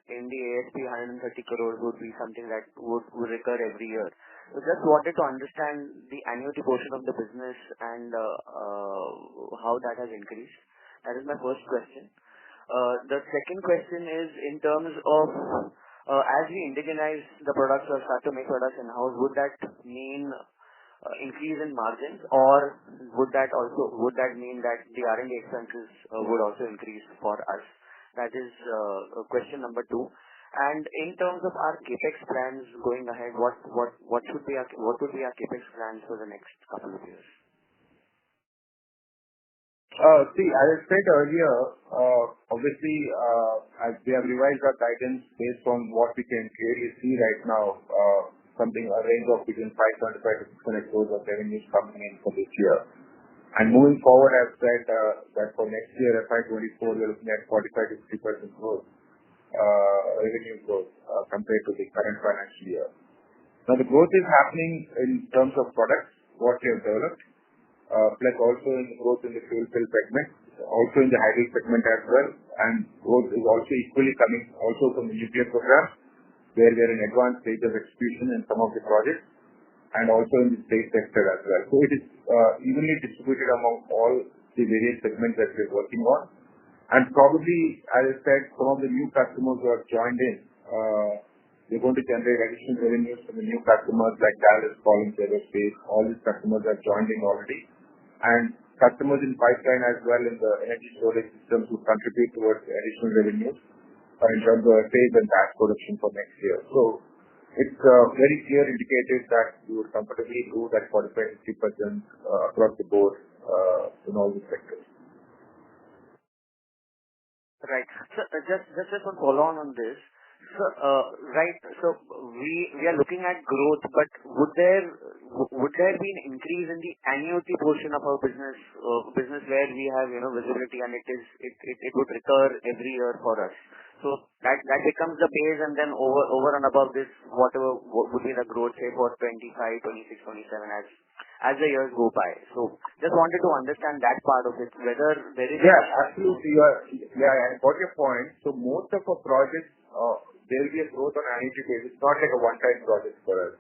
in the ASP 130 crores would be something that would recur every year. So just wanted to understand the annuity portion of the business and how that has increased. That is my first question. The second question is in terms of as we indigenize the products or start to make products in-house, would that mean increase in margins, or would that mean that the R&D expenses would also increase for us? That is question number 2. And in terms of our capex plans going ahead, what would be our capex plans for the next couple of years? See, as I said earlier, obviously, as we have revised our guidance based on what we can clearly see right now, a range of between 575 to 600 crores of revenues coming in for this year. And moving forward, I've said that for next year, FY24, we're looking at 45 to 50% growth, revenue growth compared to the current financial year. Now, the growth is happening in terms of products, what we have developed, plus also in the growth in the fuel cell segment, also in the hydrogen segment as well, and growth is also equally coming also from the nuclear program, where we are in advanced stage of execution in some of the projects, and also in the space sector as well. So it is evenly distributed among all the various segments that we're working on. And probably, as I said, some of the new customers who have joined in, we're going to generate additional revenues from the new customers like Dallas, Collins Aerospace. All these customers have joined in already. And customers in pipeline as well in the energy storage systems will contribute towards additional revenues in terms of phase and batch production for next year. So it's very clear indicated that we would comfortably do that 45-50% across the board in all these sectors. Right. So just one follow on this. So right. So we are looking at growth, but would there be an increase in the annuity portion of our business where we have visibility and it would recur every year for us? So that becomes the base, and then over and above this, what would be the growth, say, for 25, 26, 27 as the years go by. So just wanted to understand that part of it, whether there is... Yeah, absolutely. I got your point. So most of our projects, there will be a growth on annuity basis. It's not like a one-time project for us.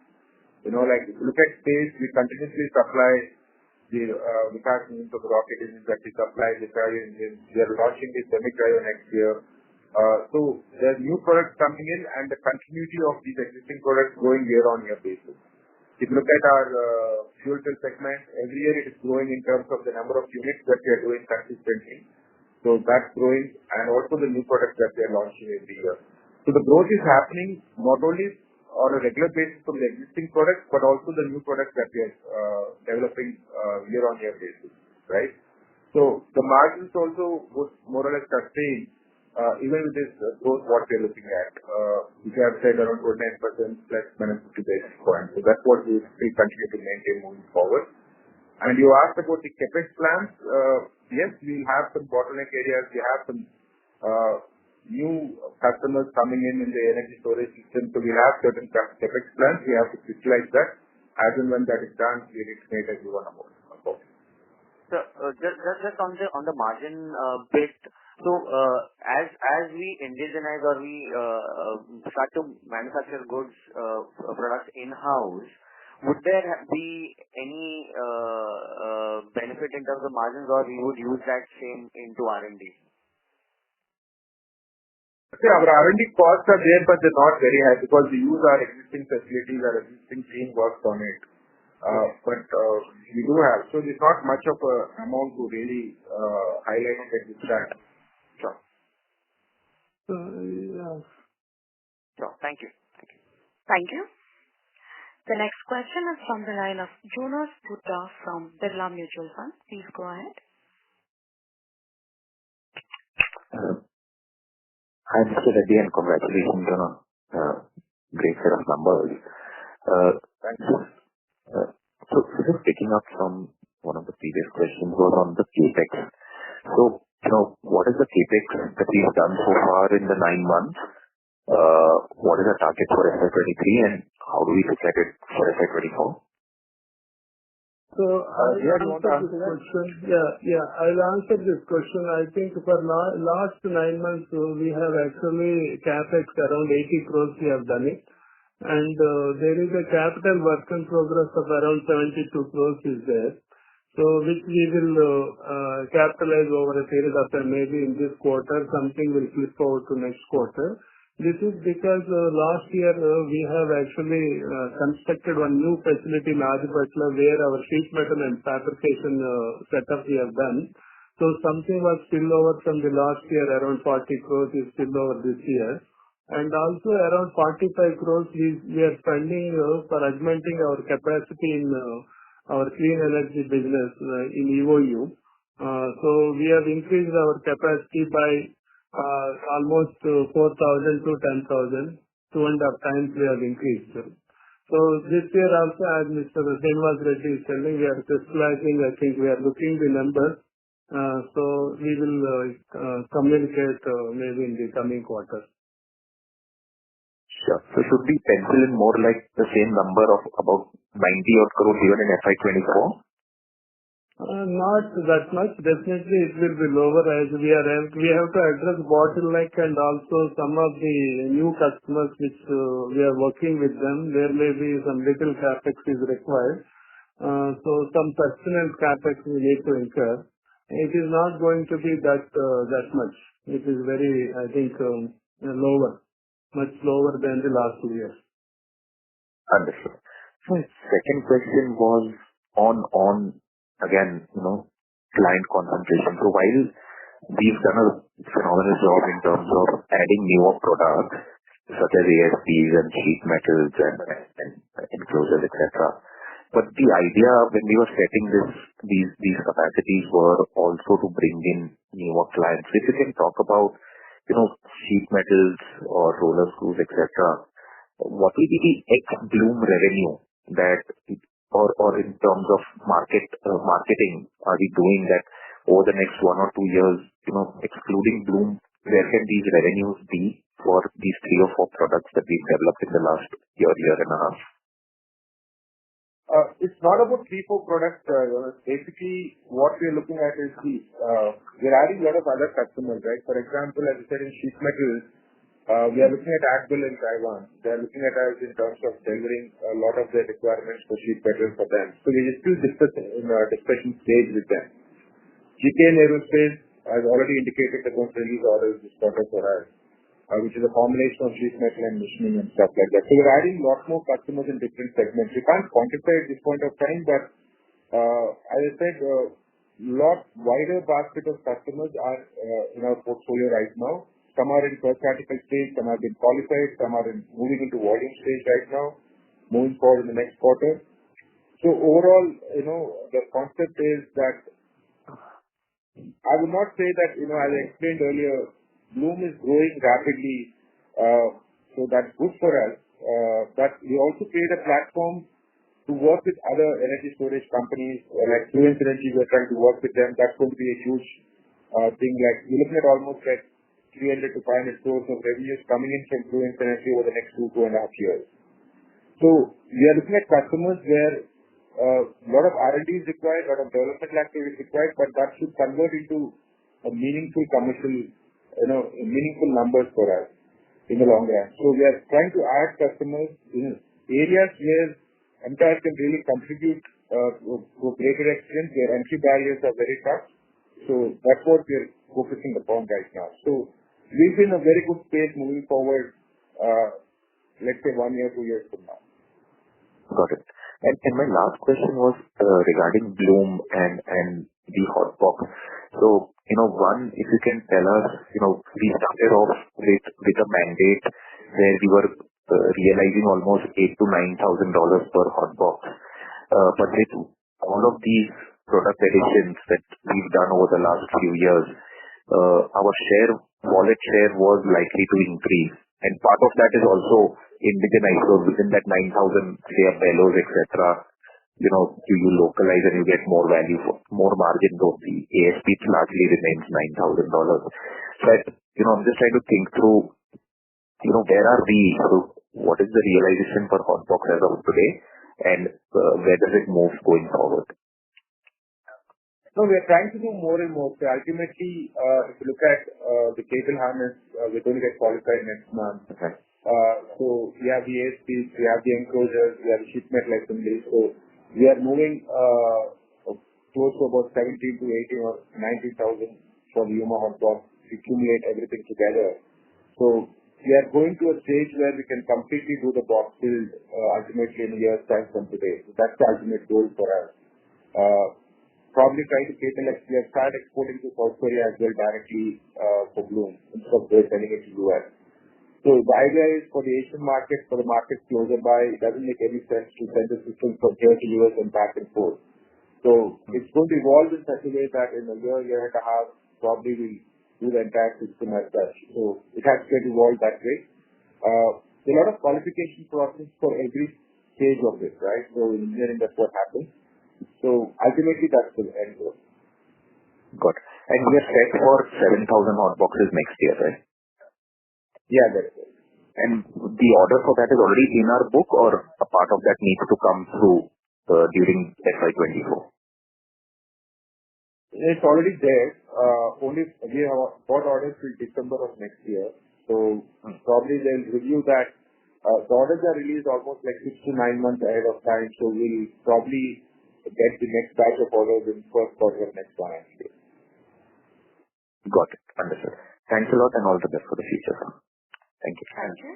Like if you look at space, we continuously supply the Mtar engines of the rocket engines that we supply, the carrier engines. We are launching the semi-carrier next year. So there are new products coming in and the continuity of these existing products growing year-on-year basis. If you look at our fuel cell segment, every year it is growing in terms of the number of units that we are doing consistently. So that's growing, and also the new products that we are launching every year. So the growth is happening not only on a regular basis from the existing products, but also the new products that we are developing year-on-year basis, right? So the margins also would more or less sustain even with this growth what we are looking at. Which I have said around 29% plus minus 50 basis points. So that's what we will continue to maintain moving forward. And you asked about the CapEx plans. Yes, we have some bottleneck areas. We have some new customers coming in the energy storage system. So we have certain CapEx plans. We have to utilize that. As and when that is done, we will explain everyone about it. So, just on the margin bit. So, as we indigenize or we start to manufacture goods products in-house, would there be any benefit in terms of margins, or we would use that same into R&D? See, our R&D costs are there, but they're not very high because we use our existing facilities, our existing team works on it. But we do have, so there's not much of an amount to really highlight at this time. Sure. Yeah. Sure. Thank you. Thank you. The next question is from the line of Jonas Bhutta from Birla Mutual Fund. Please go ahead. Hi, Mr. Reddy, and congratulations on a great set of numbers. Thank you. So just picking up from one of the previous questions was on the CapEx. So, what is the CapEx that we've done so far in the 9 months? What is the target for FY23, and how do we look at it for FY24? So I'll answer this question. I'll answer this question. I think for last 9 months, we have actually CapEx around 80 crores we have done it. And there is a capital work in progress of around 72 crores is there. So which we will capitalize over a period of time. Maybe in this quarter, something will flip over to next quarter. This is because last year we have actually constructed one new facility in Adipatla where our sheet metal and fabrication setup we have done. So something was spillover from the last year, around 40 crores is spillover this year. And also around 45 crores we are spending for augmenting our capacity in our clean energy business in EOU. So we have increased our capacity by almost 4,000 to 10,000, 2.5 times we have increased. So this year also, as Mr. Srinivas Reddy is telling, we are crystallizing. I think we are looking the numbers. So we will communicate maybe in the coming quarter. Sure. So should we pencil in more like the same number of about 90 odd crores even in FY24? Not that much. Definitely it will be lower as we have to address bottleneck and also some of the new customers which we are working with them. There may be some little capex is required. So some sustenance capex we need to incur. It is not going to be that much. It is very, I think, lower. Much lower than the last 2 years. Understood. So second question was on again, client concentration. So while we've done a phenomenal job in terms of adding newer products such as ASPs and sheet metals and enclosures, etc. But the idea when we were setting these capacities were also to bring in newer clients. If you can talk about sheet metals or roller screws, etc. What will be the ex-Bloom revenue that, or in terms of marketing, are we doing that over the next 1 or 2 years? Excluding Bloom, where can these revenues be for these 3 or 4 products that we've developed in the last year and a half? It's not about 3-4 products. Basically, what we are looking at is we're adding a lot of other customers, right? For example, as I said in sheet metals, we are looking at Advil in Taiwan. They are looking at us in terms of delivering a lot of their requirements for sheet metal for them. So we are still in a discussion stage with them. GKN Aerospace has already indicated they're going to release orders this quarter for us. which is a combination of sheet metal and machining and stuff like that. So we're adding a lot more customers in different segments. We can't quantify at this point of time, but as I said, lot wider basket of customers are in our portfolio right now. Some are in first article stage, some have been qualified, some are moving into volume stage right now, moving forward in the next quarter. So overall, the concept is that I would not say that, as I explained earlier, Bloom is growing rapidly, so that's good for us. But we also create a platform to work with other energy storage companies, like Fluence Energy. We're trying to work with them. That's going to be a huge thing. Like we're looking at almost like 300 to 500 crores of revenues coming in from Fluence Energy over the next 2.5 years. So we are looking at customers where a lot of R&D is required, a lot of development activity is required, but that should convert into a meaningful commercial, meaningful numbers for us in the long run. So we are trying to add customers in areas where Mtar can really contribute to a greater extent, where entry barriers are very tough. So that's what we are focusing upon right now. So we've been in a very good space moving forward, let's say 1 year, 2 years from now. Got it. And my last question was regarding Bloom and the hotbox. So, one, if you can tell us, we started off with a mandate where we were realizing almost $8,000 to $9,000 per hotbox. But with all of these product additions that we've done over the last few years, our wallet share was likely to increase. And part of that is also indigenized. So within that 9,000, say a bellows, etc., you localize and you get more value, more margin, though the ASP largely remains $9,000. But, I'm just trying to think through, where are we? So what is the realization per hotbox as of today, and where does it move going forward? No, we are trying to do more and more. So ultimately, if you look at the cable harness, we're going to get qualified next month. Okay. So we have the ASPs, we have the enclosures, we have the sheet metal assembly. So we are moving close to about 17 to 18 or 19,000 for the Yuma hotbox to accumulate everything together. So we are going to a stage where we can completely do the box build ultimately in a year's time from today. So that's the ultimate goal for us. Probably try to cater, like we have started exporting to South Korea as well directly for Bloom instead of sending it to US. So the idea is for the Asian market, for the markets closer by, it doesn't make any sense to send the system from here to US and back and forth. So it's going to evolve in such a way that in a year and a half, probably we'll do the entire system as such. So it has to get evolved that way. There's a lot of qualification process for every stage of it, right? So in engineering, that's what happens. So ultimately, that's the end goal. Got it. And we are set for 7,000 hot boxes next year, right? Yeah, that's it. And the order for that is already in our book, or a part of that needs to come through during FY24? It's already there. Only we have got orders till December of next year. So probably they'll review that. The orders are released almost like 6 to 9 months ahead of time. So we'll probably get the next batch of orders in first quarter of next financial year. Got it. Understood. Thanks a lot and all the best for the future. Thank you. Thank you.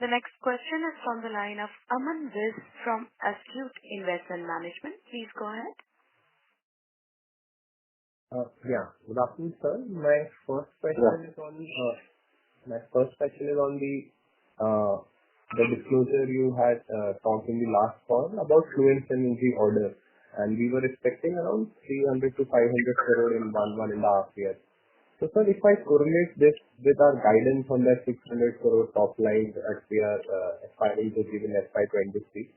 The next question is from the line of Aman Viz from Astute Investment Management. Please go ahead. Good afternoon, sir. My first question is on the disclosure you had talked in the last call about Fluence Energy order, and we were expecting around 300 to 500 crore in one and a half years. So, sir, if I correlate this with our guidance on that 600 crore top line that we are aspiring to give in FY23,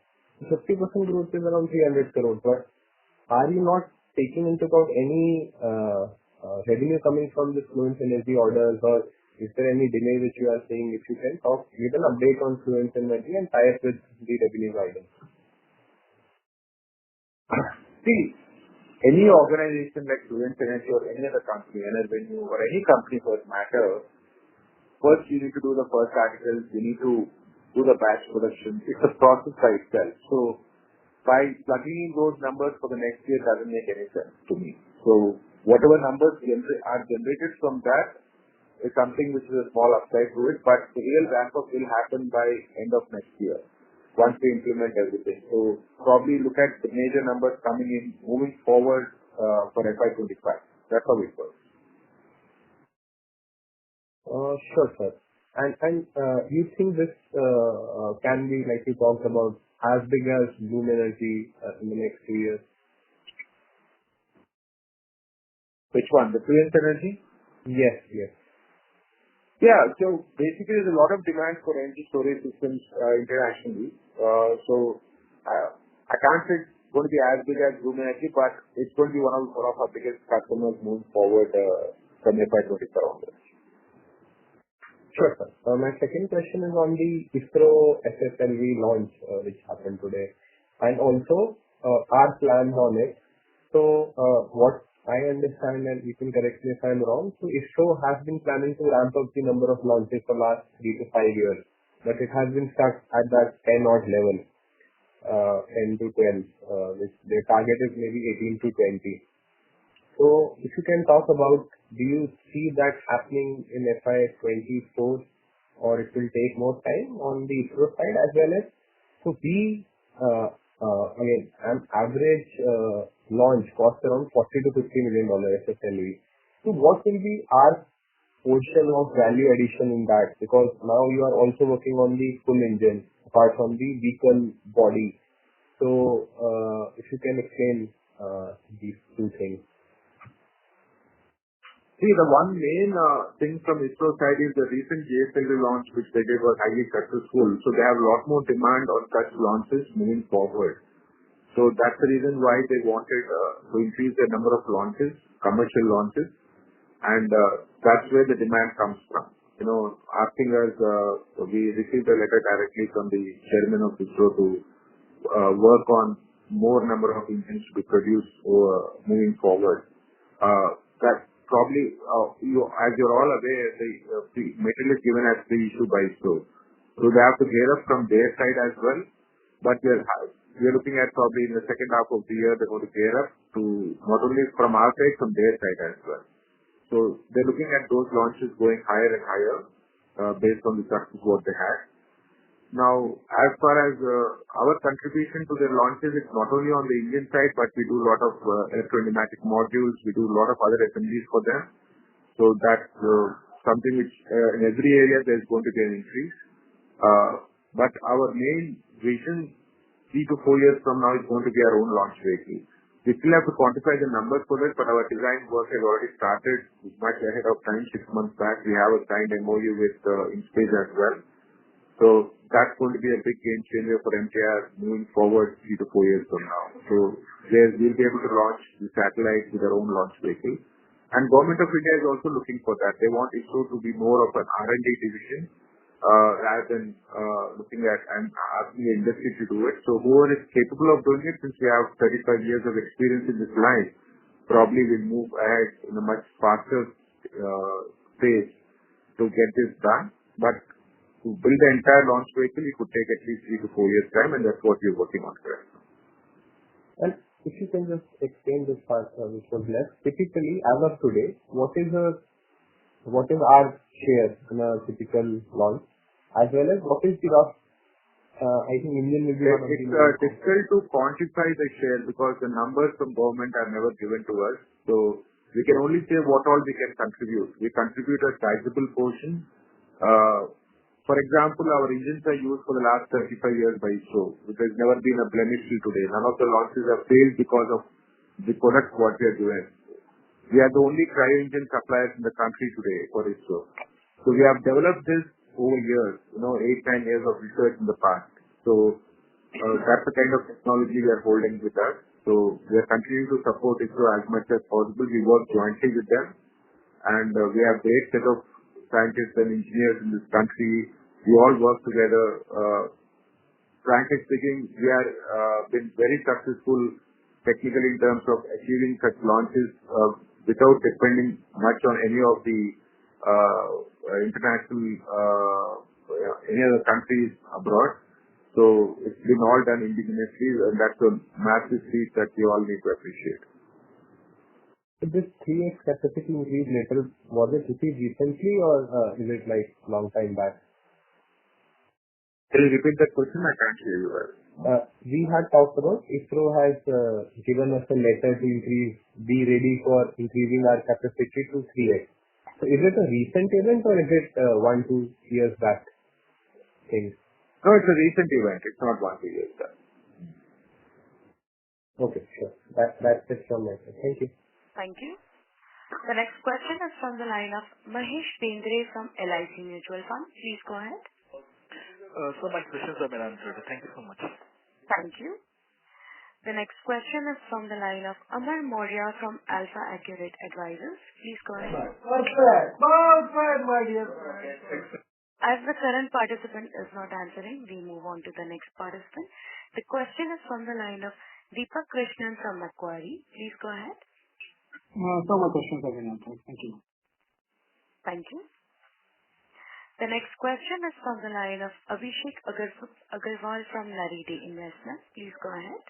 50% growth is around 300 crore. But are you not taking into account any revenue coming from the Fluence Energy orders, or is there any delay which you are seeing? If you can give an update on Fluence Energy and tie it with the revenue guidance. See, any organization like Fluence Energy or any other company, Enervenue or any company for that matter, first you need to do the first articles, you need to do the batch production. It's a process by itself. So by plugging in those numbers for the next year doesn't make any sense to me. So whatever numbers are generated from that is something which is a small upside to it, but the real ramp-up will happen by end of next year once we implement everything. So probably look at the major numbers coming in moving forward for FY25. That's how it works. Sure, sir. And you think this can be, like you talked about, as big as Bloom Energy in the next 2 years? Which one? The Fluence Energy? Yes, yes. Yeah. So basically, there's a lot of demand for energy storage systems internationally. I can't say it's going to be as big as Bloom Energy, but it's going to be one of our biggest customers moving forward from FY24 onwards. Sure, sir. My second question is on the ISRO SSLV launch, which happened today, and also our plans on it. So what I understand, and you can correct me if I'm wrong, so ISRO has been planning to ramp up the number of launches for last 3 to 5 years, but it has been stuck at that 10 odd level, 10 to 12, which their target is maybe 18 to 20. So if you can talk about, do you see that happening in FY24, or it will take more time on the ISRO side as well as, so we, again, an average launch costs around $40 to $50 million SSLV. So what will be our portion of value addition in that? Because now you are also working on the full engine apart from the vehicle body. So if you can explain these two things. See, the one main thing from ISRO side is the recent JSLV launch which they did was highly successful. So they have a lot more demand on such launches moving forward. So that's the reason why they wanted to increase the number of launches, commercial launches, and that's where the demand comes from. You know, asking us, we received a letter directly from the chairman of ISRO to work on more number of engines to be produced moving forward. That probably, as you're all aware, the material is given as free issue by ISRO. So they have to gear up from their side as well. But we are looking at probably in the second half of the year, they're going to gear up to not only from our side, from their side as well. So they're looking at those launches going higher and higher based on the success what they had. Now, as far as our contribution to their launches, it's not only on the engine side, but we do a lot of electro-pneumatic modules. We do a lot of other assemblies for them. So that's something which in every area there's going to be an increase. But our main vision 3 to 4 years from now is going to be our own launch vehicle. We still have to quantify the numbers for it, but our design work has already started much ahead of time, 6 months back. We have a signed MOU with InSpace as well. So that's going to be a big game changer for MTR moving forward 3 to 4 years from now. So we'll be able to launch the satellite with our own launch vehicle. And Government of India is also looking for that. They want ISRO to be more of an R&D division rather than looking at and asking the industry to do it. So whoever is capable of doing it, since we have 35 years of experience in this line, probably will move ahead in a much faster pace to get this done. But to build the entire launch vehicle, it could take at least 3 to 4 years time, and that's what we're working on currently. And if you can just explain this part which was left, typically as of today, what is our share in a typical launch, as well as what is the rough, I think Indian will be one of the... It's difficult to quantify the share because the numbers from government are never given to us. So we can only say what all we can contribute. We contribute a sizable portion. For example, our engines are used for the last 35 years by ISRO, which has never been a blemish till today. None of the launches have failed because of the product what we are doing. We are the only cryo-engine suppliers in the country today for ISRO. So we have developed this over years, 8-9 years of research in the past. So that's the kind of technology we are holding with us. So we are continuing to support ISRO as much as possible. We work jointly with them, and we have a great set of scientists and engineers in this country. We all work together. Frankly speaking, we have been very successful technically in terms of achieving such launches without depending much on any of the international, any other countries abroad. So it's been all done indigenously, and that's a massive feat that we all need to appreciate. So this 3x capacity increase letter, was it received recently or is it like long time back? Can you repeat that question? I can't hear you well. We had talked about ISRO has given us a letter to be ready for increasing our capacity to 3x. So is it a recent event or is it 1-2 years back thing? No, it's a recent event. It's not 1-2 years back. Okay, sure. That's it from my side. Thank you. Thank you. The next question is from the line of Mahesh Bendre from LIC Mutual Fund. Please go ahead. So my questions have been answered. Thank you so much. Thank you. The next question is from the line of Amar Maurya from Alpha Accurate Advisors. Please go ahead. Perfect, my dear. As the current participant is not answering, we move on to the next participant. The question is from the line of Deepak Krishnan from Macquarie. Please go ahead. So my questions have been answered. Thank you. Thank you. The next question is from the line of Abhishek Agarwal from Naredi Investments. Please go ahead.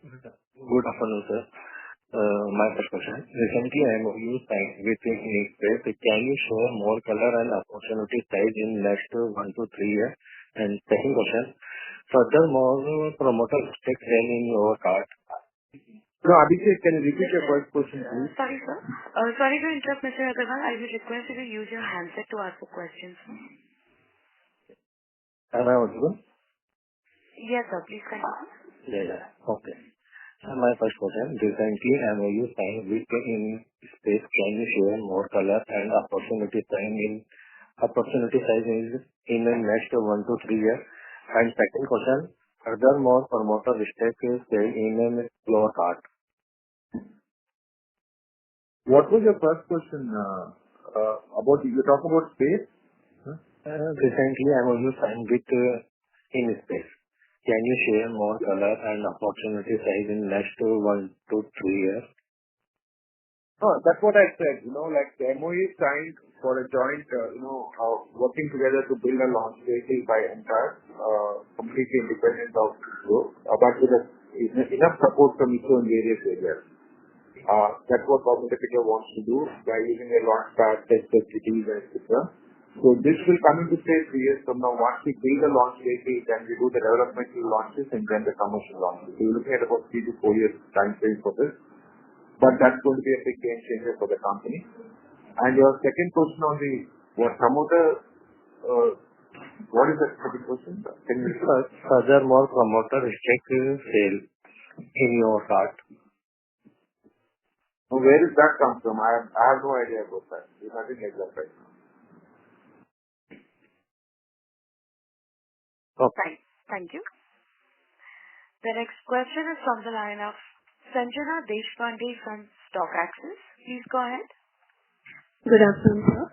Good afternoon, sir. My first question. Recently, MOU signed with Space. Can you share more color and opportunity size in next 1 to 3 years? And second question, furthermore, promoter stake sale in your card. No, Abhishek, can you repeat your first question, please? Sorry, sir. Sorry to interrupt, Mr. Agarwal. I will request you to use your handset to ask the questions. Am I audible? Yes, sir. Please continue. Yeah. Okay. My first question. Recently, MOU signed with Space. Can you share more color and opportunity size in the next 1 to 3 years? And second question, furthermore, promoter stake sale in your card. What was your first question about? You talk about Space? Recently, MOU signed with Space. Can you share more color and opportunity size in next 1 to 3 years? Oh, that's what I said. Like the MOU is signed for a joint, working together to build a launch vehicle by Mtar, completely independent of ISRO, but with enough support from ISRO in various areas. That's what Government of India wants to do by using a launch pad, test cities, etc. So this will come into play 3 years from now. Once we build a launch vehicle, then we do the developmental launches and then the commercial launches. So we're looking at about 3 to 4 years time frame for this. But that's going to be a big game changer for the company. And your second question on the promoter, what is that second question? Can you Furthermore, promoter stake sale in your card. Where does that come from? I have no idea about that. There's nothing like that right now. Okay. Thank you. The next question is from the line of Sanjana Deshpande from Stock Access. Please go ahead. Good afternoon, sir.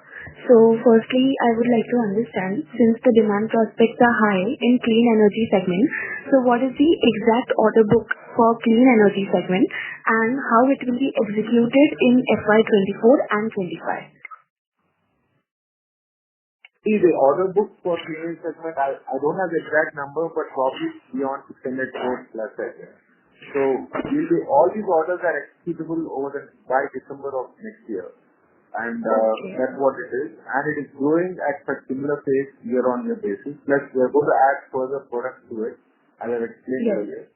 So firstly, I would like to understand, since the demand prospects are high in clean energy segment, so what is the exact order book for clean energy segment and how it will be executed in FY24 and 25? See, the order book for clean energy segment, I don't have the exact number, but probably beyond 600 crores plus that. So all these orders are executable by December of next year. And that's what it is. And it is growing at a similar pace year-on-year basis. Plus, we are going to add further products to it, as I explained earlier.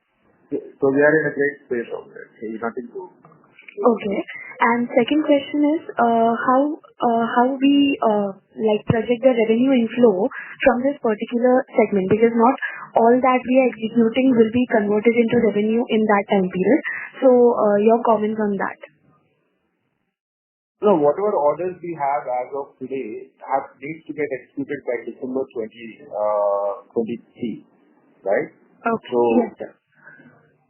So we are in a great space of it. So nothing to. Okay. And second question is, how we project the revenue inflow from this particular segment, because not all that we are executing will be converted into revenue in that time period. So your comments on that. No, whatever orders we have as of today needs to get executed by December 2023, right? Okay. So yes, sir.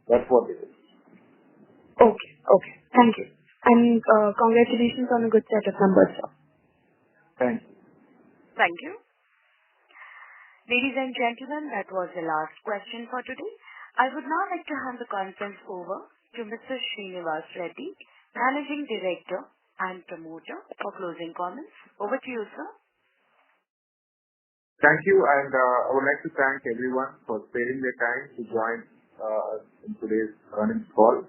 That's what it is. Okay. Thank you. And congratulations on a good set of numbers, sir. Thank you. Thank you. Ladies and gentlemen, that was the last question for today. I would now like to hand the conference over to Mr. Srinivas Reddy, Managing Director and Promoter, for closing comments. Over to you, sir. Thank you, and I would like to thank everyone for sparing their time to join in today's earnings call.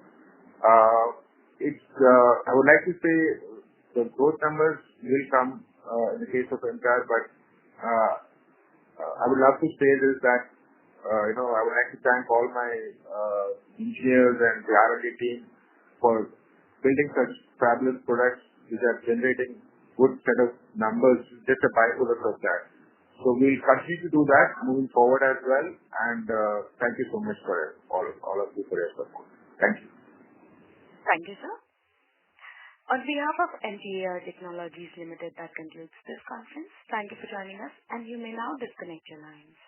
I would like to say the growth numbers will come in the case of Mtar, but I would love to say this that I would like to thank all my engineers and the R&D team for building such fabulous products which are generating good set of numbers, just a byproduct of that. So we'll continue to do that moving forward as well. And thank you so much for all of you for your support. Thank you. Thank you, sir. On behalf of MTAR Technologies Limited, that concludes this conference. Thank you for joining us, and you may now disconnect your lines.